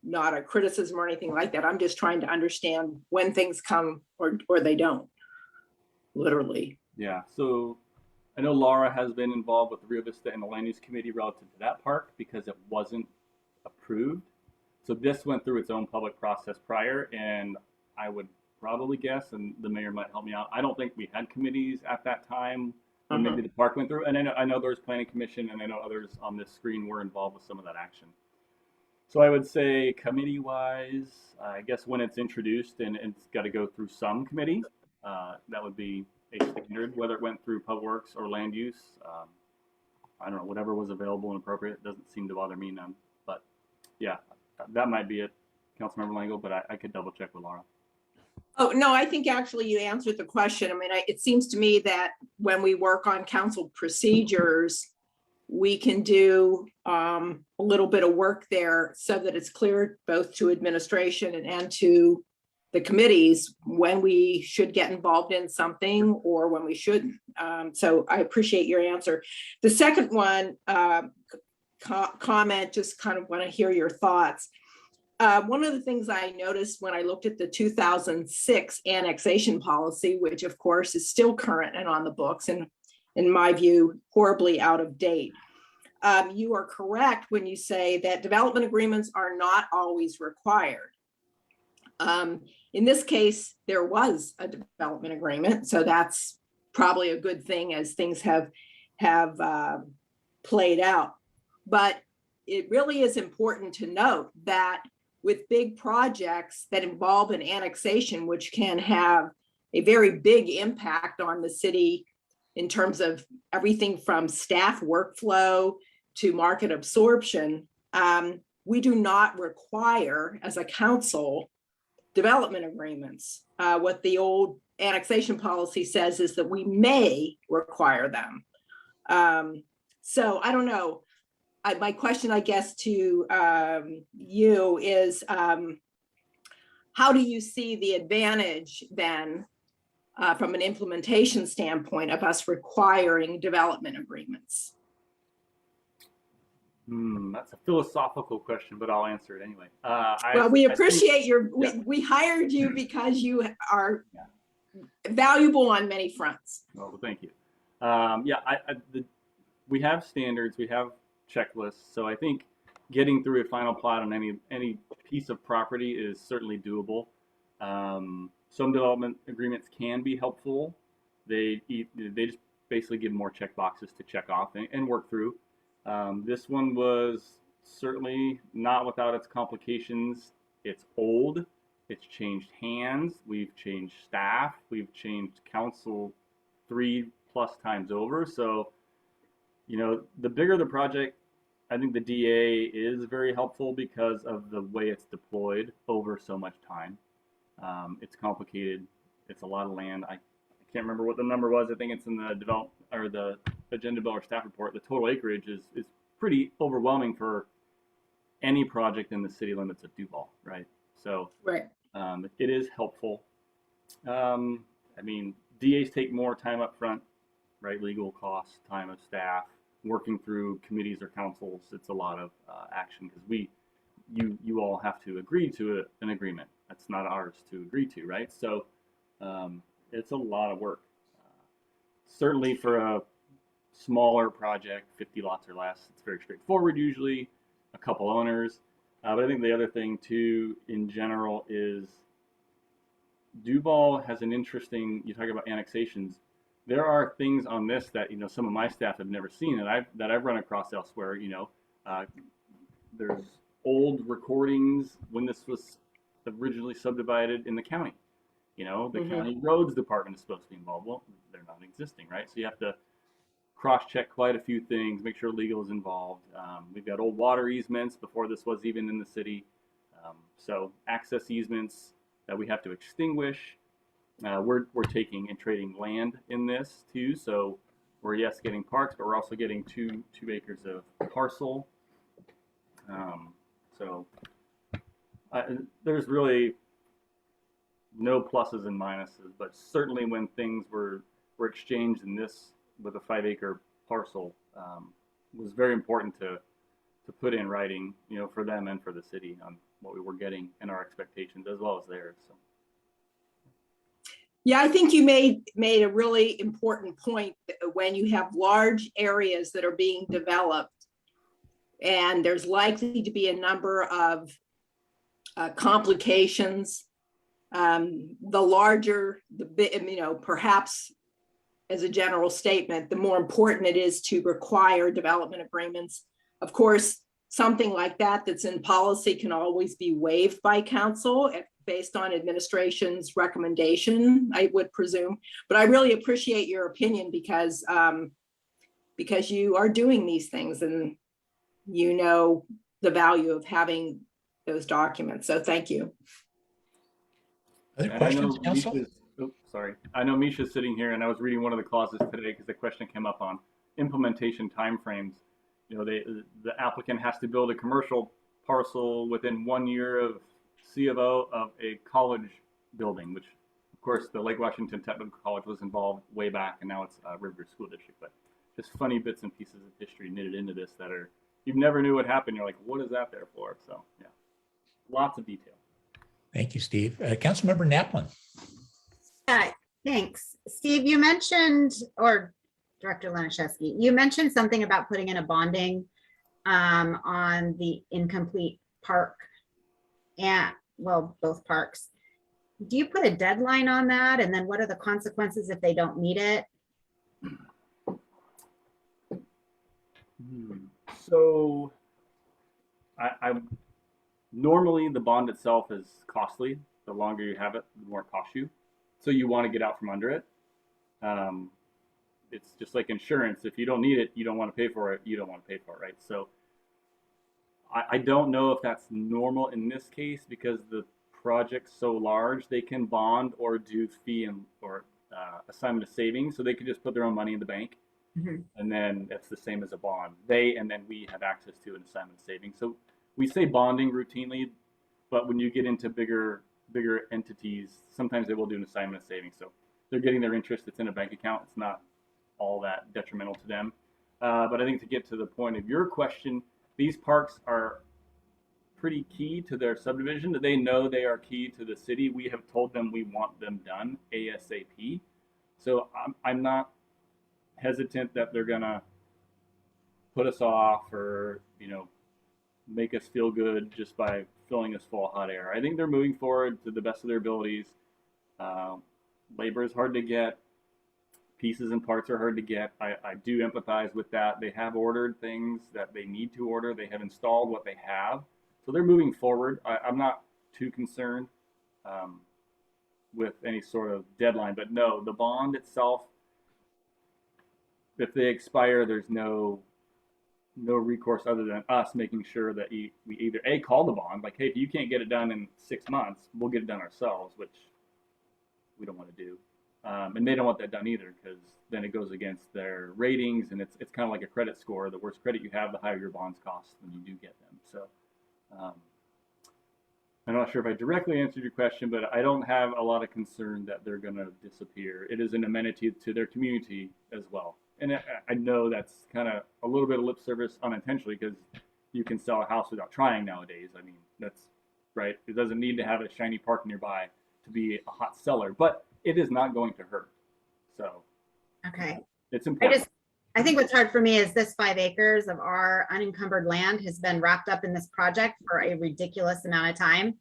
not a criticism or anything like that. I'm just trying to understand when things come or they don't, literally. Yeah, so I know Laura has been involved with Rio Vista and the land use committee relative to that park because it wasn't approved. So this went through its own public process prior, and I would probably guess, and the mayor might help me out, I don't think we had committees at that time when maybe the park went through. And I know there's planning commission, and I know others on this screen were involved with some of that action. So I would say committee-wise, I guess when it's introduced and it's got to go through some committee, that would be a standard, whether it went through Public Works or land use. I don't know, whatever was available and appropriate. It doesn't seem to bother me none. But yeah, that might be it, Councilmember Langle, but I could double check with Laura. Oh, no, I think actually you answered the question. I mean, it seems to me that when we work on council procedures, we can do a little bit of work there so that it's clear both to administration and to the committees when we should get involved in something or when we shouldn't. So I appreciate your answer. The second one, comment, just kind of want to hear your thoughts. One of the things I noticed when I looked at the 2006 annexation policy, which of course is still current and on the books and in my view, horribly out of date. You are correct when you say that development agreements are not always required. In this case, there was a development agreement, so that's probably a good thing as things have played out. But it really is important to note that with big projects that involve an annexation, which can have a very big impact on the city in terms of everything from staff workflow to market absorption, we do not require, as a council, development agreements. What the old annexation policy says is that we may require them. So I don't know. My question, I guess, to you is, how do you see the advantage then from an implementation standpoint of us requiring development agreements? That's a philosophical question, but I'll answer it anyway. Well, we appreciate we hired you because you are valuable on many fronts. Well, thank you. We have standards, we have checklists. So I think getting through a final plot on any piece of property is certainly doable. Some development agreements can be helpful. They just basically give more check boxes to check off and work through. This one was certainly not without its complications. It's old. It's changed hands. We've changed staff. We've changed council 3+ times over. So, you know, the bigger the project, I think the DA is very helpful because of the way it's deployed over so much time. It's complicated. It's a lot of land. I can't remember what the number was. I think it's in the agenda bill or staff report. The total acreage is pretty overwhelming for any project in the city limits of Duval, right? So it is helpful. I mean, DAs take more time up front, right? Legal costs, time of staff, working through committees or councils. It's a lot of action because you all have to agree to an agreement. That's not ours to agree to, right? So it's a lot of work. Certainly for a smaller project, 50 lots or less, it's very straightforward usually, a couple owners. But I think the other thing too, in general, is Duval has an interesting, you talk about annexations, there are things on this that, you know, some of my staff have never seen that I've run across elsewhere. You know, there's old recordings when this was originally subdivided in the county. You know, the county roads department is supposed to be involved. Well, they're not existing, right? So you have to cross-check quite a few things, make sure legal is involved. We've got old water easements before this was even in the city. So access easements, that we have to extinguish. We're taking and trading land in this too. So we're, yes, getting parks, but we're also getting two acres of parcel. So there's really no pluses and minuses, but certainly when things were exchanged in this with a 5-acre parcel, was very important to put in writing, for them and for the city on what we were getting and our expectations as well as theirs. So. Yeah, I think you made a really important point. When you have large areas that are being developed, and there's likely to be a number of complications. The larger the bit, perhaps as a general statement, the more important it is to require development agreements. Of course, something like that that's in policy can always be waived by council based on administration's recommendation, I would presume. But I really appreciate your opinion because you are doing these things and the value of having those documents. So thank you. Other questions, council? I know Misha's sitting here, and I was reading one of the clauses today because the question came up on implementation timeframes. The applicant has to build a commercial parcel within 1 year of C of O of a college building, which of course the Lake Washington Technical College was involved way back, and now it's River School District. But just funny bits and pieces of history knitted into this that are, you never knew what happened. You're like, what is that there for? So yeah, lots of detail. Thank you, Steve. Councilmember Naplin. Thanks. Steve, you mentioned, or Director Laniszewski, you mentioned something about putting in a bonding on the incomplete park. Yeah, well, both parks. Do you put a deadline on that? And then what are the consequences if they don't meet it? So I normally the bond itself is costly. The longer you have it, the more it costs you. So you want to get out from under it. It's just like insurance. If you don't need it, you don't want to pay for it. You don't want to pay for it, right? So I don't know if that's normal in this case because the project's so large. They can bond or do fee or assignment of savings. So they could just put their own money in the bank. Mm-hmm. And then it's the same as a bond. And then we have access to an assignment of savings. So we say bonding routinely, but when you get into bigger entities, sometimes they will do an assignment of savings. So they're getting their interest. It's in a bank account. It's not all that detrimental to them. But I think to get to the point of your question, these parks are pretty key to their subdivision. They know they are key to the city. We have told them we want them done ASAP. So I'm not hesitant that they're gonna put us off or make us feel good just by filling us full of hot air. I think they're moving forward to the best of their abilities. Labor is hard to get. Pieces and parts are hard to get. I do empathize with that. They have ordered things that they need to order. They have installed what they have. So they're moving forward. I'm not too concerned with any sort of deadline. But no, the bond itself, if they expire, there's no recourse other than us making sure that we either call the bond, like, hey, if you can't get it done in 6 months, we'll get it done ourselves, which we don't want to do. And they don't want that done either because then it goes against their ratings and it's kind of like a credit score. The worse credit you have, the higher your bonds cost when you do get them. So I'm not sure if I directly answered your question, but I don't have a lot of concern that they're going to disappear. It is an amenity to their community as well. And I know that's kind of a little bit of lip service unintentionally because you can sell a house without trying nowadays. I mean, that's right. It doesn't need to have a shiny park nearby to be a hot seller, but it is not going to hurt. So okay, it's important. I think what's hard for me is this 5 acres of our unencumbered land has been wrapped up in this project for a ridiculous amount of time.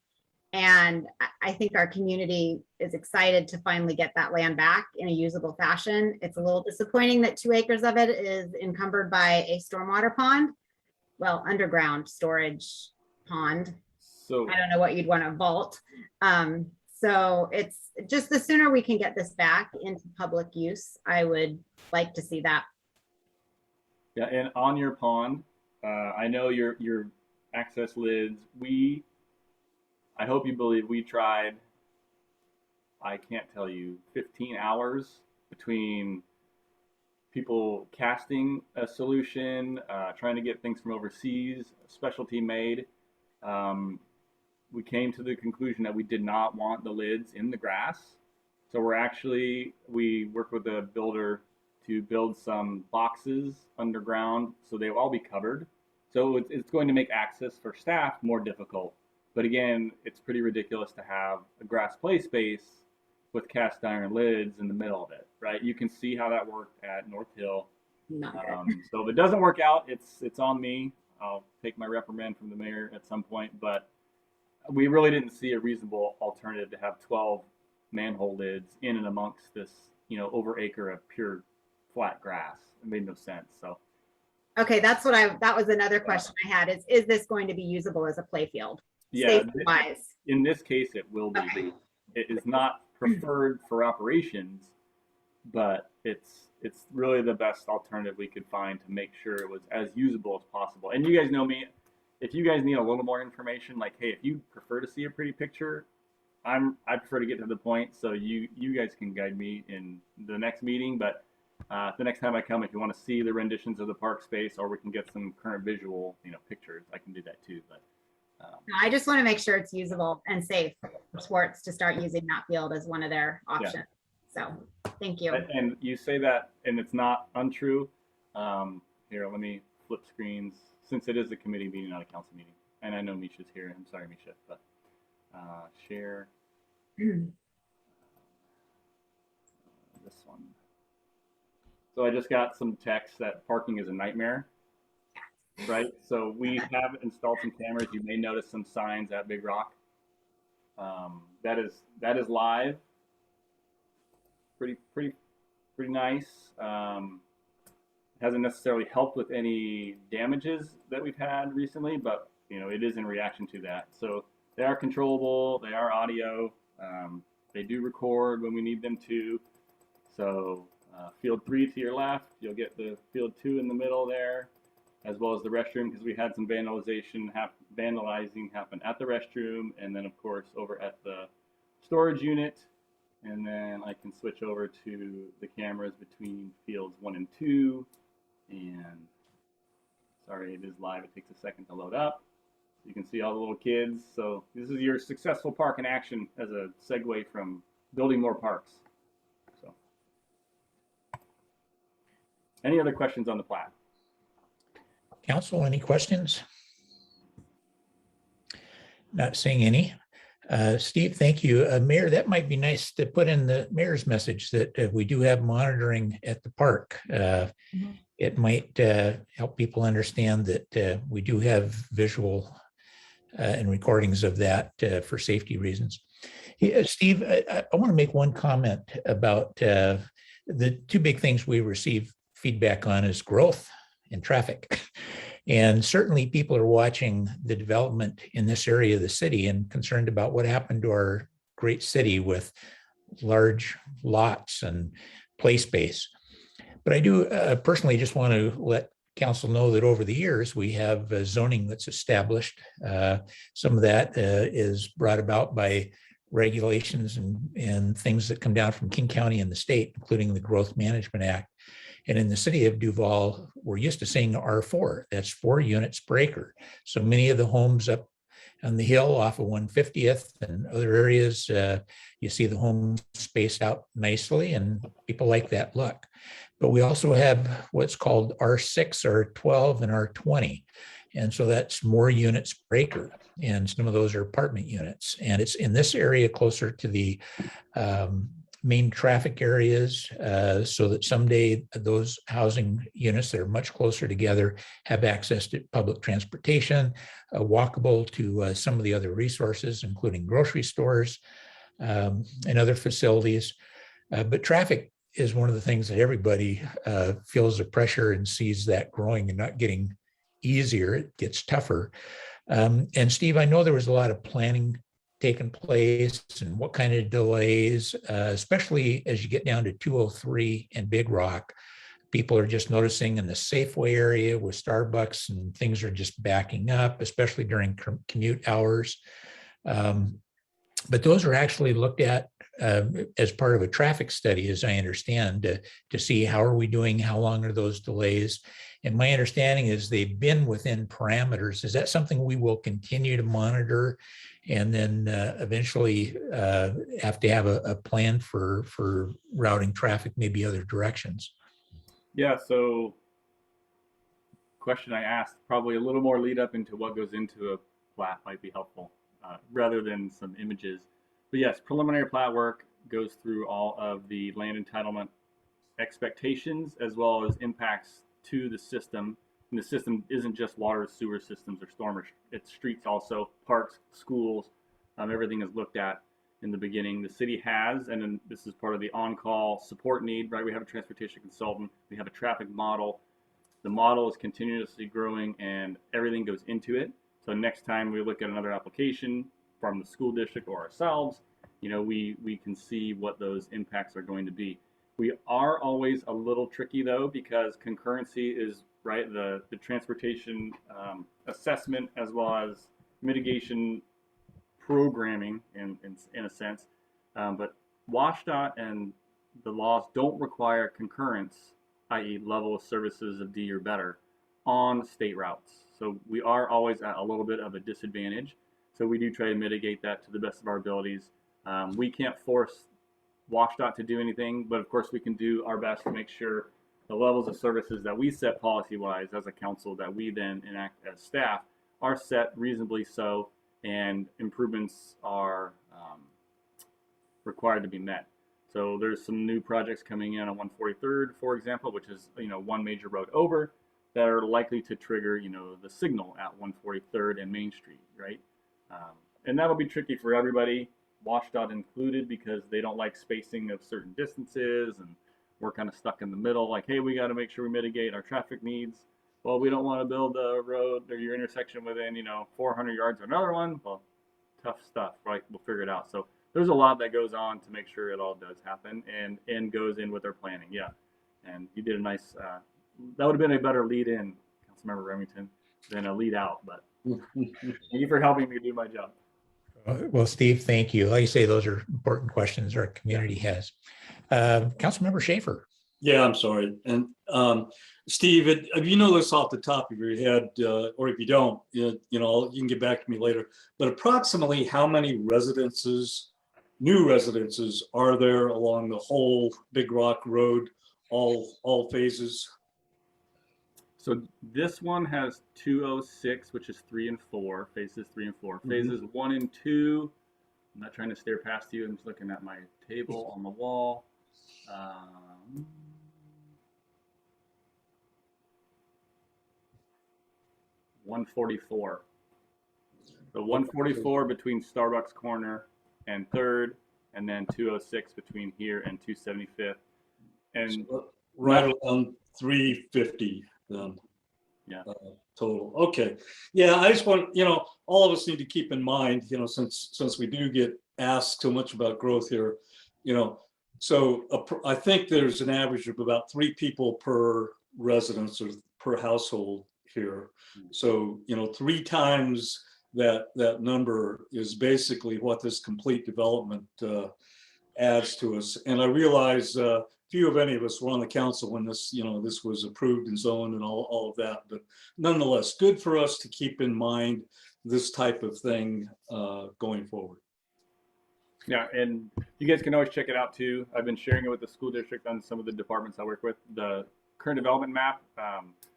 And I think our community is excited to finally get that land back in a usable fashion. It's a little disappointing that 2 acres of it is encumbered by a stormwater pond. Well, underground storage pond. So I don't know what you'd want to vault. So it's just the sooner we can get this back into public use, I would like to see that. Yeah, and on your pond, I know your access lids. I hope you believe we tried I can't tell you, 15 hours between people casting a solution, trying to get things from overseas, specialty made. We came to the conclusion that we did not want the lids in the grass. So we worked with a builder to build some boxes underground so they'll all be covered. So it's going to make access for staff more difficult. But again, it's pretty ridiculous to have a grass play space with cast iron lids in the middle of it, right? You can see how that worked at North Hill. So if it doesn't work out, it's on me. I'll take my reprimand from the mayor at some point, but we really didn't see a reasonable alternative to have 12 manhole lids in and amongst this, over acre of pure flat grass. It made no sense. So. Okay, that was another question I had is this going to be usable as a play field? Yeah, Safety-wise? In this case, it will be. Okay. It is not preferred for operations, but it's really the best alternative we could find to make sure it was as usable as possible. And you guys know me, if you guys need a little more information, like, hey, if you prefer to see a pretty picture, I prefer to get to the point, so you guys can guide me in the next meeting. But the next time I come, if you want to see the renditions of the park space, or we can get some current visual, pictures, I can do that too. But I just want to make sure it's usable and safe for sports to start using that field as one of their options. So thank you. And you say that, and it's not untrue. Here, let me flip screens, since it is a committee meeting, not a council meeting. And I know Misha's here. I'm sorry, Misha, but share this one. So I just got some text that parking is a nightmare. Right, so we have installed some cameras. You may notice some signs at Big Rock. That is live. Pretty nice. Hasn't necessarily helped with any damages that we've had recently, but it is in reaction to that. So they are controllable. They are audio. They do record when we need them to. So field 3 to your left, you'll get the field 2 in the middle there, as well as the restroom, because we had some vandalizing happen at the restroom, and then of course over at the storage unit. And then I can switch over to the cameras between fields 1 and 2. And sorry, it is live. It takes a second to load up. You can see all the little kids. So this is your successful park in action as a segue from building more parks. So any other questions on the plat? Council, any questions? Not seeing any. Steve, thank you. Mayor, that might be nice to put in the mayor's message that we do have monitoring at the park. It might help people understand that we do have visual and recordings of that for safety reasons. Steve, I want to make one comment about the two big things we receive feedback on is growth and traffic. And certainly people are watching the development in this area of the city and concerned about what happened to our great city with large lots and play space. But I do personally just want to let council know that over the years, we have zoning that's established. Some of that is brought about by regulations and things that come down from King County and the state, including the Growth Management Act. And in the city of Duval, we're used to saying R4, that's 4 units per acre. So many of the homes up on the hill off of 150th and other areas, you see the homes spaced out nicely and people like that look. But we also have what's called R6, R12, and R20. And so that's more units per acre. And some of those are apartment units. And it's in this area closer to the main traffic areas, so that someday those housing units that are much closer together have access to public transportation, walkable to some of the other resources, including grocery stores and other facilities. But traffic is one of the things that everybody feels the pressure and sees that growing and not getting easier. It gets tougher. And Steve, I know there was a lot of planning taking place and what kind of delays, especially as you get down to 203 and Big Rock. People are just noticing in the Safeway area with Starbucks and things are just backing up, especially during commute hours. But those are actually looked at as part of a traffic study, as I understand, to see how are we doing, how long are those delays? And my understanding is they've been within parameters. Is that something we will continue to monitor and then eventually have to have a plan for routing traffic, maybe other directions? Yeah, so question I asked, probably a little more lead up into what goes into a plat might be helpful, rather than some images. But yes, preliminary plat work goes through all of the land entitlement expectations as well as impacts to the system. And the system isn't just water, sewer systems, or storm, it's streets also, parks, schools. Everything is looked at in the beginning. The city has, and then this is part of the on-call support need, right? We have a transportation consultant, we have a traffic model. The model is continuously growing and everything goes into it. So next time we look at another application from the school district or ourselves, you know, we can see what those impacts are going to be. We are always a little tricky though, because concurrency is, right, the transportation assessment as well as mitigation programming in a sense. But WashDOT and the laws don't require concurrence, i.e. level of services of D or better, on state routes. So we are always at a little bit of a disadvantage. So we do try to mitigate that to the best of our abilities. We can't force WashDOT to do anything, but of course we can do our best to make sure the levels of services that we set policy-wise as a council that we then enact as staff are set reasonably so, and improvements are required to be met. So there's some new projects coming in on 143rd, for example, which is, you know, one major road over, that are likely to trigger, you know, the signal at 143rd and Main Street, right? And that'll be tricky for everybody, WashDOT included, because they don't like spacing of certain distances, and we're kind of stuck in the middle, like, hey, we got to make sure we mitigate our traffic needs. Well, we don't want to build a road or your intersection within, you know, 400 yards of another one. Well, tough stuff, right? We'll figure it out. So there's a lot that goes on to make sure it all does happen and goes in with their planning. Yeah. And you did a nice, that would have been a better lead in, Councilmember Remington, than a lead out, but thank you for helping me do my job. Well, Steve, thank you. Like you say, those are important questions our community has. Councilmember Schaefer. Yeah, I'm sorry. And Steve, if you know this off the top of your head, or if you don't, you know, you can get back to me later, but approximately how many residences, new residences, are there along the whole Big Rock Road, all phases? So this one has 206, which is 3 and 4, phases 3 and 4. Phases 1 and 2, I'm not trying to stare past you, I'm just looking at my table on the wall. 144. So 144 between Starbucks Corner and 3rd, and then 206 between here and 275th. And so right around 350 then. Yeah. Total. Okay. Yeah, I just want, you know, all of us need to keep in mind, you know, since we do get asked so much about growth here, you know, so I think there's an average of about 3 people per residence or per household here. So, you know, 3 times that number is basically what this complete development adds to us. And I realize few of any of us were on the council when this, you know, this was approved and zoned and all of that, but nonetheless, good for us to keep in mind this type of thing going forward. yeah, and you guys can always check it out too. I've been sharing it with the school district on some of the departments I work with. The current development map,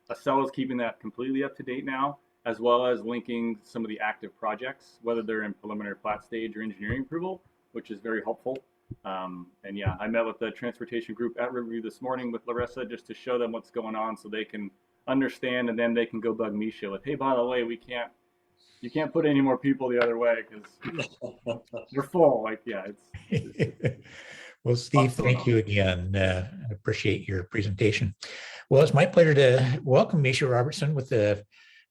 Acela is keeping that completely up to date now, as well as linking some of the active projects, whether they're in preliminary plat stage or engineering approval, which is very helpful. And yeah, I met with the transportation group at Riverview this morning with Larissa just to show them what's going on so they can understand, and then they can go bug Misha with, hey, by the way, you can't put any more people the other way because we're full. Like, yeah, it's Well, Steve, thank you again. I appreciate your presentation. Well, it's my pleasure to welcome Misha Robertson with the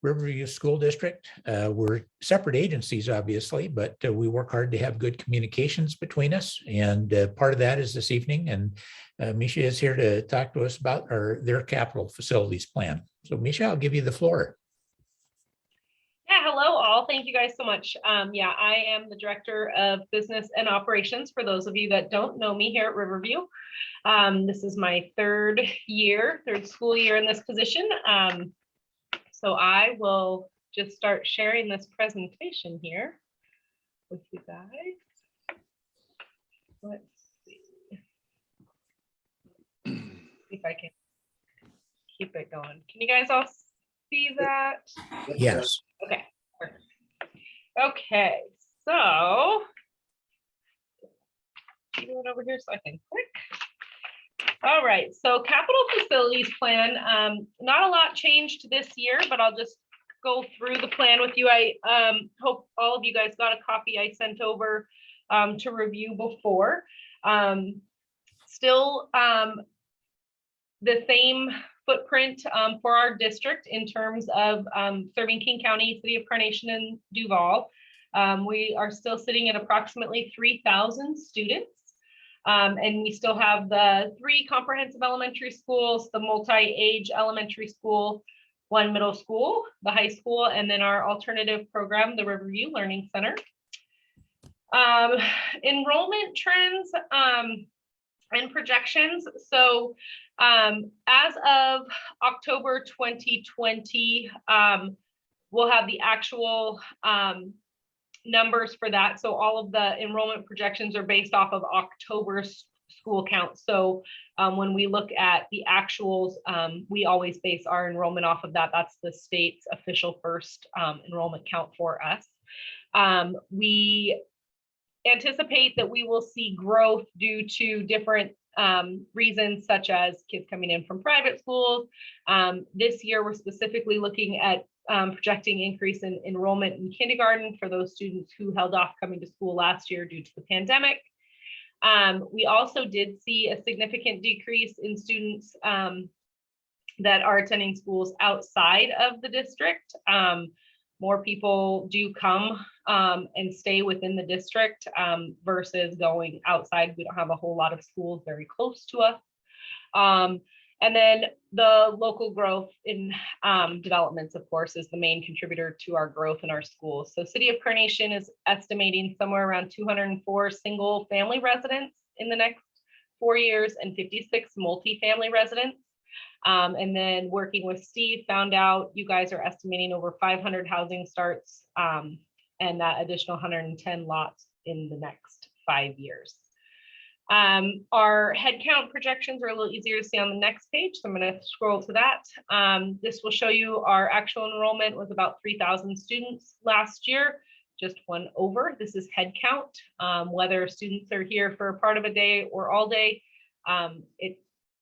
Riverview School District. We're separate agencies, obviously, but we work hard to have good communications between us. And part of that is this evening. And Misha is here to talk to us about their capital facilities plan. So Misha, I'll give you the floor. Yeah, hello all. all. Thank you guys so much. Yeah, I am the Director of Business and Operations for those of you that don't know me here at Riverview. This is my third school year in this position. So I will just start sharing this presentation here with you guys. Let's see if I can keep it going. Can you guys all see that? Yes. Okay. Perfect. Okay, so do it over here so I can click. All right, so capital facilities plan, not a lot changed this year, but I'll just go through the plan with you. I hope all of you guys got a copy I sent over to review before. Still the same footprint for our district in terms of serving King County, City of Carnation, and Duval. We are still sitting at approximately 3,000 students. And we still have the 3 comprehensive elementary schools, the multi-age elementary school, 1 middle school, the high school, and then our alternative program, the Riverview Learning Center. Enrollment trends and projections. So as of October 2020, we'll have the actual numbers for that. So all of the enrollment projections are based off of October's school count. So when we look at the actuals, we always base our enrollment off of that. That's the state's official first enrollment count for us. We anticipate that we will see growth due to different reasons, such as kids coming in from private schools. This year, we're specifically looking at projecting increase in enrollment in kindergarten for those students who held off coming to school last year due to the pandemic. We also did see a significant decrease in students that are attending schools outside of the district. More people do come and stay within the district versus going outside. We don't have a whole lot of schools very close to us. And then the local growth in developments, of course, is the main contributor to our growth in our schools. So City of Carnation is estimating somewhere around 204 single family residents in the next 4 years and 56 multifamily residents. And then working with Steve, found out you guys are estimating over 500 housing starts and that additional 110 lots in the next 5 years. Our headcount projections are a little easier to see on the next page, so I'm going to scroll to that. This will show you our actual enrollment was about 3,000 students last year, just one over. This is headcount, whether students are here for a part of a day or all day.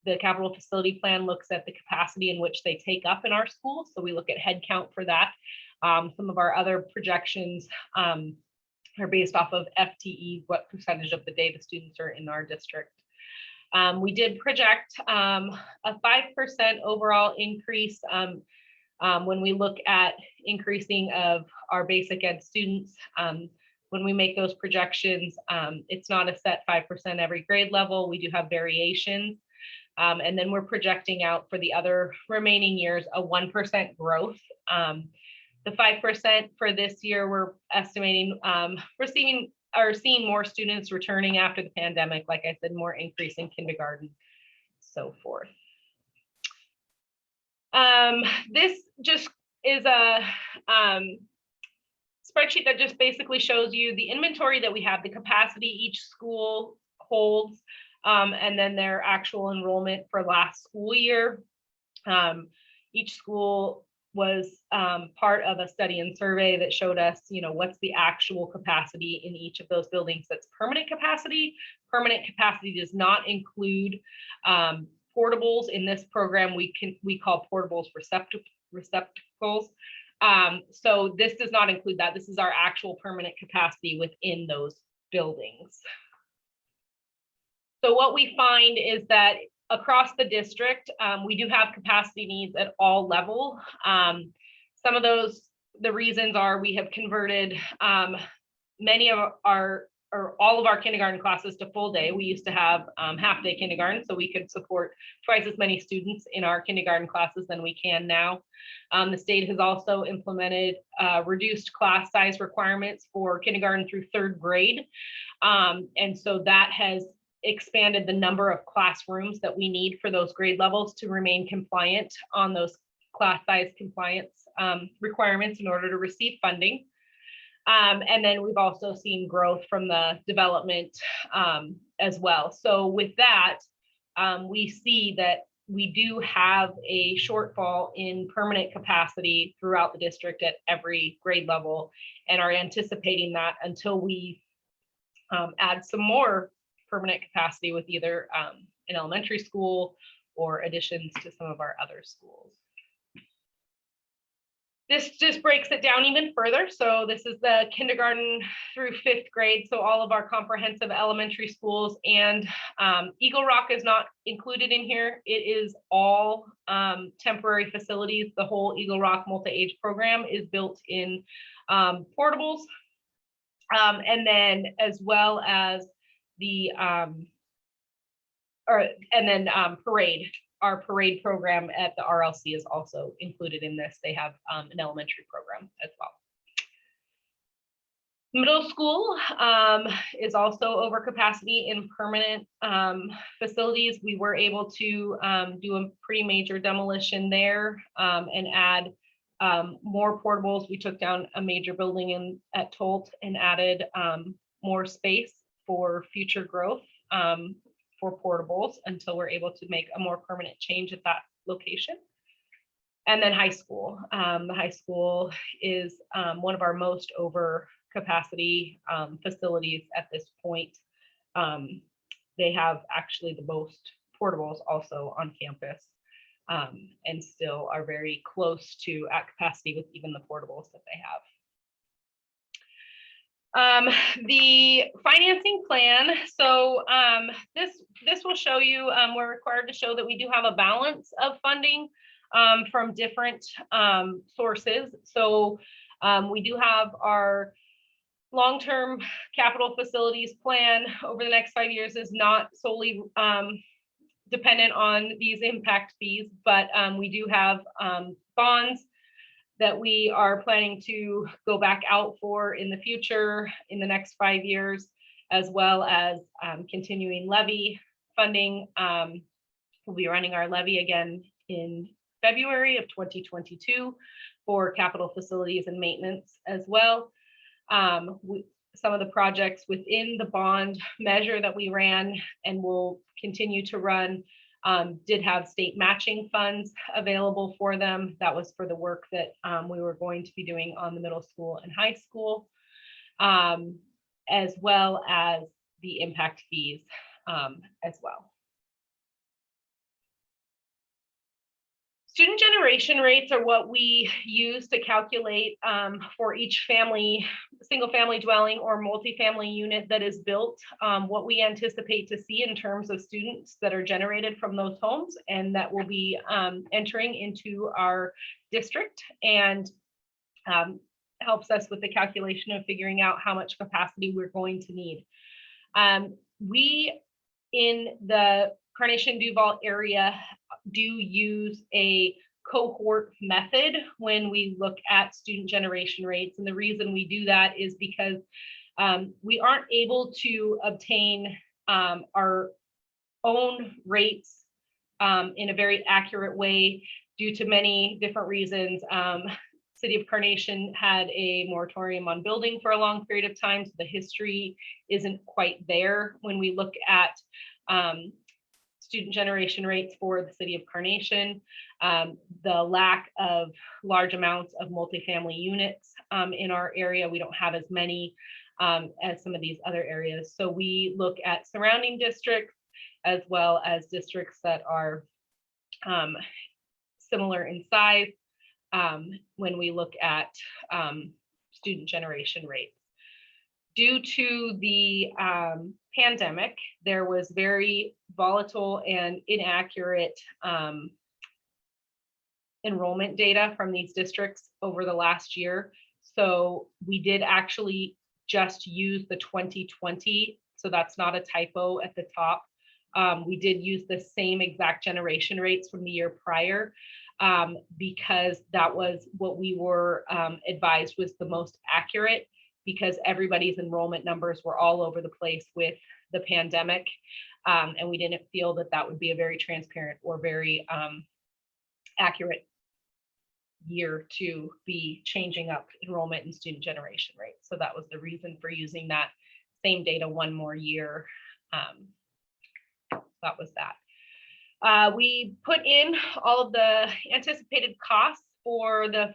The capital facility plan looks at the capacity in which they take up in our schools, so we look at headcount for that. Some of our other projections are based off of FTE, what percentage of the day the students are in our district. We did project a 5% overall increase when we look at increasing of our basic ed students. When we make those projections, it's not a set 5% every grade level. We do have variations. And then we're projecting out for the other remaining years a 1% growth. The 5% for this year, we're estimating seeing more students returning after the pandemic. Like I said, more increase in kindergarten, so forth. This just is a spreadsheet that just basically shows you the inventory that we have, the capacity each school holds, and then their actual enrollment for last school year. Each school was part of a study and survey that showed us, what's the actual capacity in each of those buildings. That's permanent capacity. Permanent capacity does not include portables. In this program, we call portables receptacles. So this does not include that. This is our actual permanent capacity within those buildings. So what we find is that across the district, we do have capacity needs at all levels. Some of the reasons are we have converted many of our or all of our kindergarten classes to full day. We used to have half day kindergarten, so we could support twice as many students in our kindergarten classes than we can now. The state has also implemented reduced class size requirements for kindergarten through 3rd grade. And so that has expanded the number of classrooms that we need for those grade levels to remain compliant on those class size compliance requirements in order to receive funding. And then we've also seen growth from the development as well. So with that, we see that we do have a shortfall in permanent capacity throughout the district at every grade level, and are anticipating that until we add some more permanent capacity with either an elementary school or additions to some of our other schools. This just breaks it down even further. So this is the kindergarten through 5th grade. So all of our comprehensive elementary schools, and Eagle Rock is not included in here. It is all temporary facilities. The whole Eagle Rock multi-age program is built in portables. And then as well as the parade. Our parade program at the RLC is also included in this. They have an elementary program as well. Middle school is also over capacity in permanent facilities. We were able to do a pretty major demolition there and add more portables. We took down a major building at Tolt and added more space for future growth for portables until we're able to make a more permanent change at that location. And then high school. The high school is one of our most over capacity facilities at this point. They have actually the most portables also on campus, and still are very close to at capacity with even the portables that they have. The financing plan. So this will show you, we're required to show that we do have a balance of funding from different sources. So we do have our long-term capital facilities plan over the next 5 years is not solely dependent on these impact fees, but we do have bonds that we are planning to go back out for in the future in the next 5 years, as well as continuing levy funding. We'll be running our levy again in February of 2022 for capital facilities and maintenance as well. Some of the projects within the bond measure that we ran and will continue to run did have state matching funds available for them. That was for the work that we were going to be doing on the middle school and high school, as well as the impact fees as well. Student generation rates are what we use to calculate for each family, single family dwelling or multifamily unit that is built, what we anticipate to see in terms of students that are generated from those homes and that will be entering into our district, and helps us with the calculation of figuring out how much capacity we're going to need. We in the Carnation Duval area do use a cohort method when we look at student generation rates. And the reason we do that is because we aren't able to obtain our own rates in a very accurate way due to many different reasons. City of Carnation had a moratorium on building for a long period of time, so the history isn't quite there when we look at student generation rates for the City of Carnation. The lack of large amounts of multifamily units in our area, we don't have as many as some of these other areas. So we look at surrounding districts as well as districts that are similar in size when we look at student generation rates. Due to the pandemic, there was very volatile and inaccurate enrollment data from these districts over the last year. So we did actually just use the 2020. So that's not a typo at the top. We did use the same exact generation rates from the year prior because that was what we were advised was the most accurate, because everybody's enrollment numbers were all over the place with the pandemic. And we didn't feel that that would be a very transparent or very accurate year to be changing up enrollment and student generation rates. So that was the reason for using that same data one more year. That was that. We put in all of the anticipated costs for the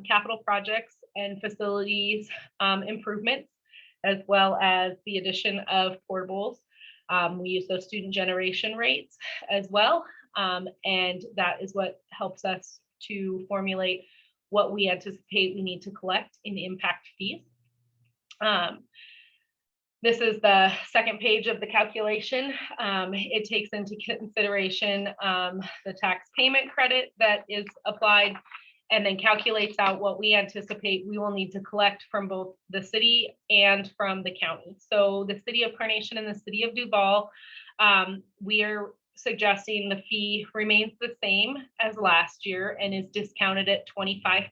capital projects and facilities improvements, as well as the addition of portables. We use those student generation rates as well. And that is what helps us to formulate what we anticipate we need to collect in impact fees. This is the second page of the calculation. It takes into consideration the tax payment credit that is applied, and then calculates out what we anticipate we will need to collect from both the city and from the county. So the city of Carnation and the city of Duval, we are suggesting the fee remains the same as last year and is discounted at 25%.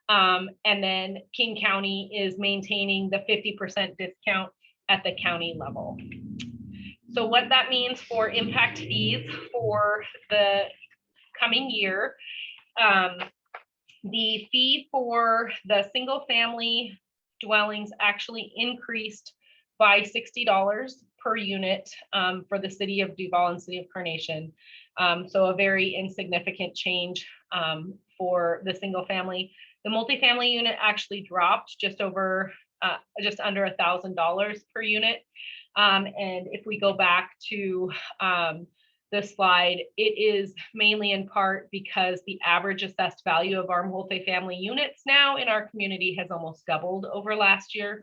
And then King County is maintaining the 50% discount at the county level. So what that means for impact fees for the coming year, the fee for the single family dwellings actually increased by $60 per unit for the city of Duval and city of Carnation. So a very insignificant change for the single family. The multifamily unit actually dropped just under $1,000 per unit. And if we go back to this slide, it is mainly in part because the average assessed value of our multifamily units now in our community has almost doubled over last year,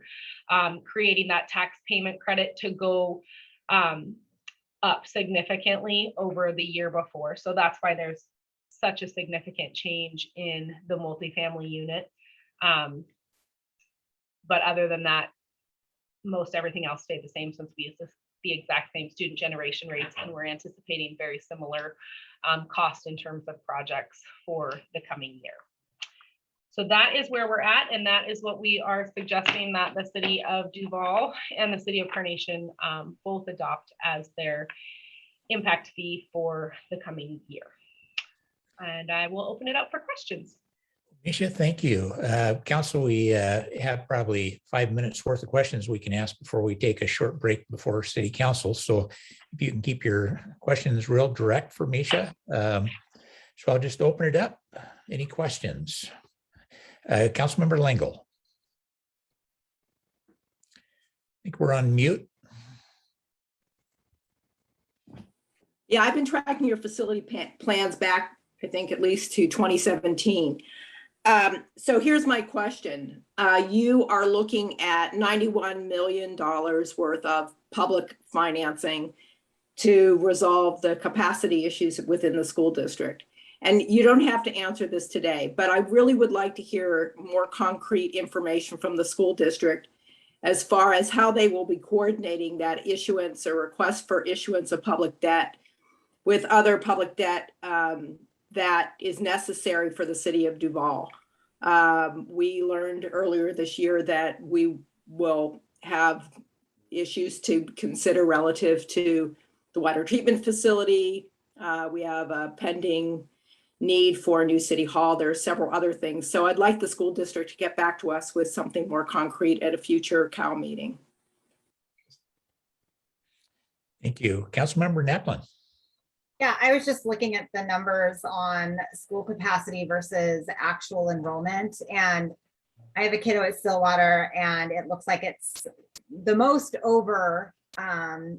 creating that tax payment credit to go up significantly over the year before. So that's why there's such a significant change in the multifamily unit. But other than that, most everything else stayed the same, since we use the exact same student generation rates, and we're anticipating very similar cost in terms of projects for the coming year. So that is where we're at, and that is what we are suggesting that the city of Duval and the city of Carnation both adopt as their impact fee for the coming year. And I will open it up for questions. Misha, thank you. Council, we have probably 5 minutes worth of questions we can ask before we take a short break before city council. So if you can keep your questions real direct for Misha. So I'll just open it up. Any questions? Councilmember Lingle. I think we're on mute. Yeah, I've been tracking your facility plans back, I think, at least to 2017. So here's my question. You are looking at $91 million worth of public financing to resolve the capacity issues within the school district. And you don't have to answer this today, but I really would like to hear more concrete information from the school district as far as how they will be coordinating that issuance or request for issuance of public debt with other public debt that is necessary for the city of Duval. We learned earlier this year that we will have issues to consider relative to the water treatment facility. We have a pending need for a new city hall. There are several other things. So I'd like the school district to get back to us with something more concrete at a future COW meeting. Thank you. Councilmember Neplin. Yeah, I was just looking at the numbers on school capacity versus actual enrollment. And I have a kiddo at Stillwater, and it looks like it's the most over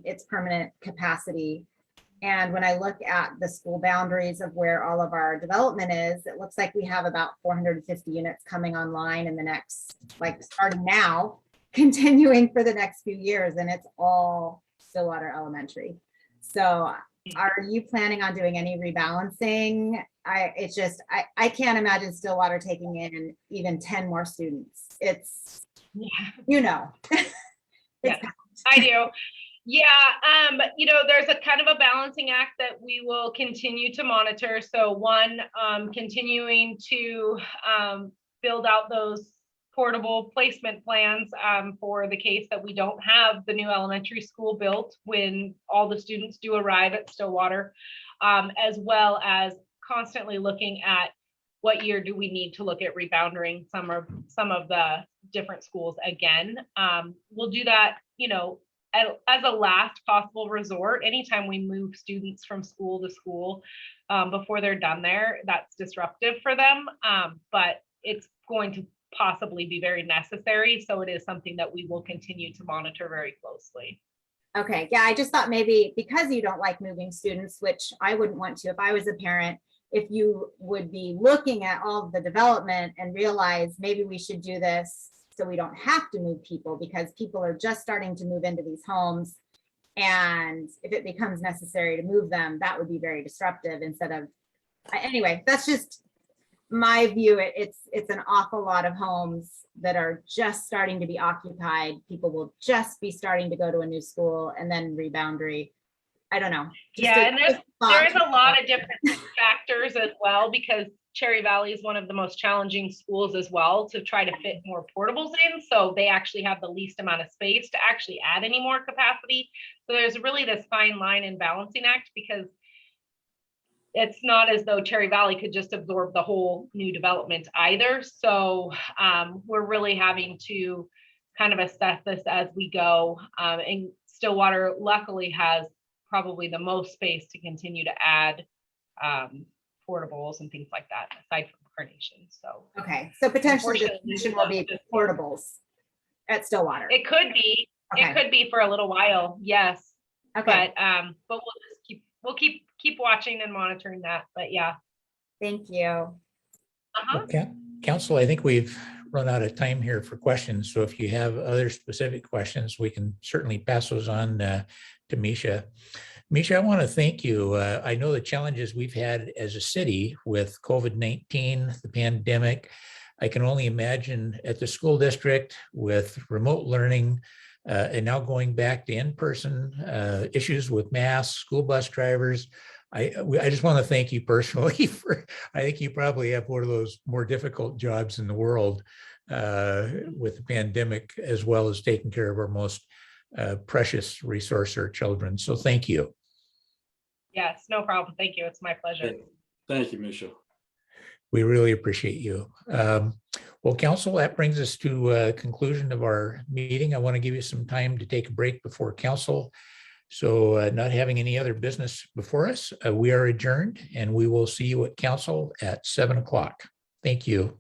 its permanent capacity. And when I look at the school boundaries of where all of our development is, it looks like we have about 450 units coming online in the next, like starting now, continuing for the next few years, and it's all Stillwater Elementary. So are you planning on doing any rebalancing? I can't imagine Stillwater taking in even 10 more students. It's You know. Yes, I do. Yeah, there's a kind of a balancing act that we will continue to monitor. So one, continuing to build out those portable placement plans for the case that we don't have the new elementary school built when all the students do arrive at Stillwater, as well as constantly looking at what year do we need to look at rebounding some of the different schools again. We'll do that, as a last possible resort. Anytime we move students from school to school before they're done there, that's disruptive for them, but it's going to possibly be very necessary. So it is something that we will continue to monitor very closely. Okay, yeah, I just thought maybe because you don't like moving students, which I wouldn't want to if I was a parent, if you would be looking at all of the development and realize maybe we should do this so we don't have to move people, because people are just starting to move into these homes. And if it becomes necessary to move them, that would be very disruptive instead of, anyway, that's just my view. It's an awful lot of homes that are just starting to be occupied. People will just be starting to go to a new school and then reboundary. I don't know. Yeah, and there's a lot of different factors as well, because Cherry Valley is one of the most challenging schools as well to try to fit more portables in. So they actually have the least amount of space to actually add any more capacity. So there's really this fine line and balancing act, because it's not as though Cherry Valley could just absorb the whole new development either. So we're really having to kind of assess this as we go. And Stillwater luckily has probably the most space to continue to add portables and things like that, aside from Carnation. So okay, so potentially the solution will be portables at Stillwater. it could be. Okay. It could be for a little while, yes. Okay, But we'll keep watching and monitoring that. But yeah. thank you. Okay, Council, I think we've run out of time here for questions. So if you have other specific questions, we can certainly pass those on to Misha. Misha, I want to thank you. I know the challenges we've had as a city with COVID-19, the pandemic. I can only imagine at the school district with remote learning and now going back to in-person issues with masks, school bus drivers. I just want to thank you personally for, I think you probably have one of those more difficult jobs in the world with the pandemic, as well as taking care of our most precious resource, our children. So thank you. Yes, no problem. Thank you. It's my pleasure. Thank you, Misha. We really appreciate you. Well, Council, that brings us to conclusion of our meeting. I want to give you some time to take a break before Council. So not having any other business before us, we are adjourned, and we will see you at Council at 7 o'clock. Thank you.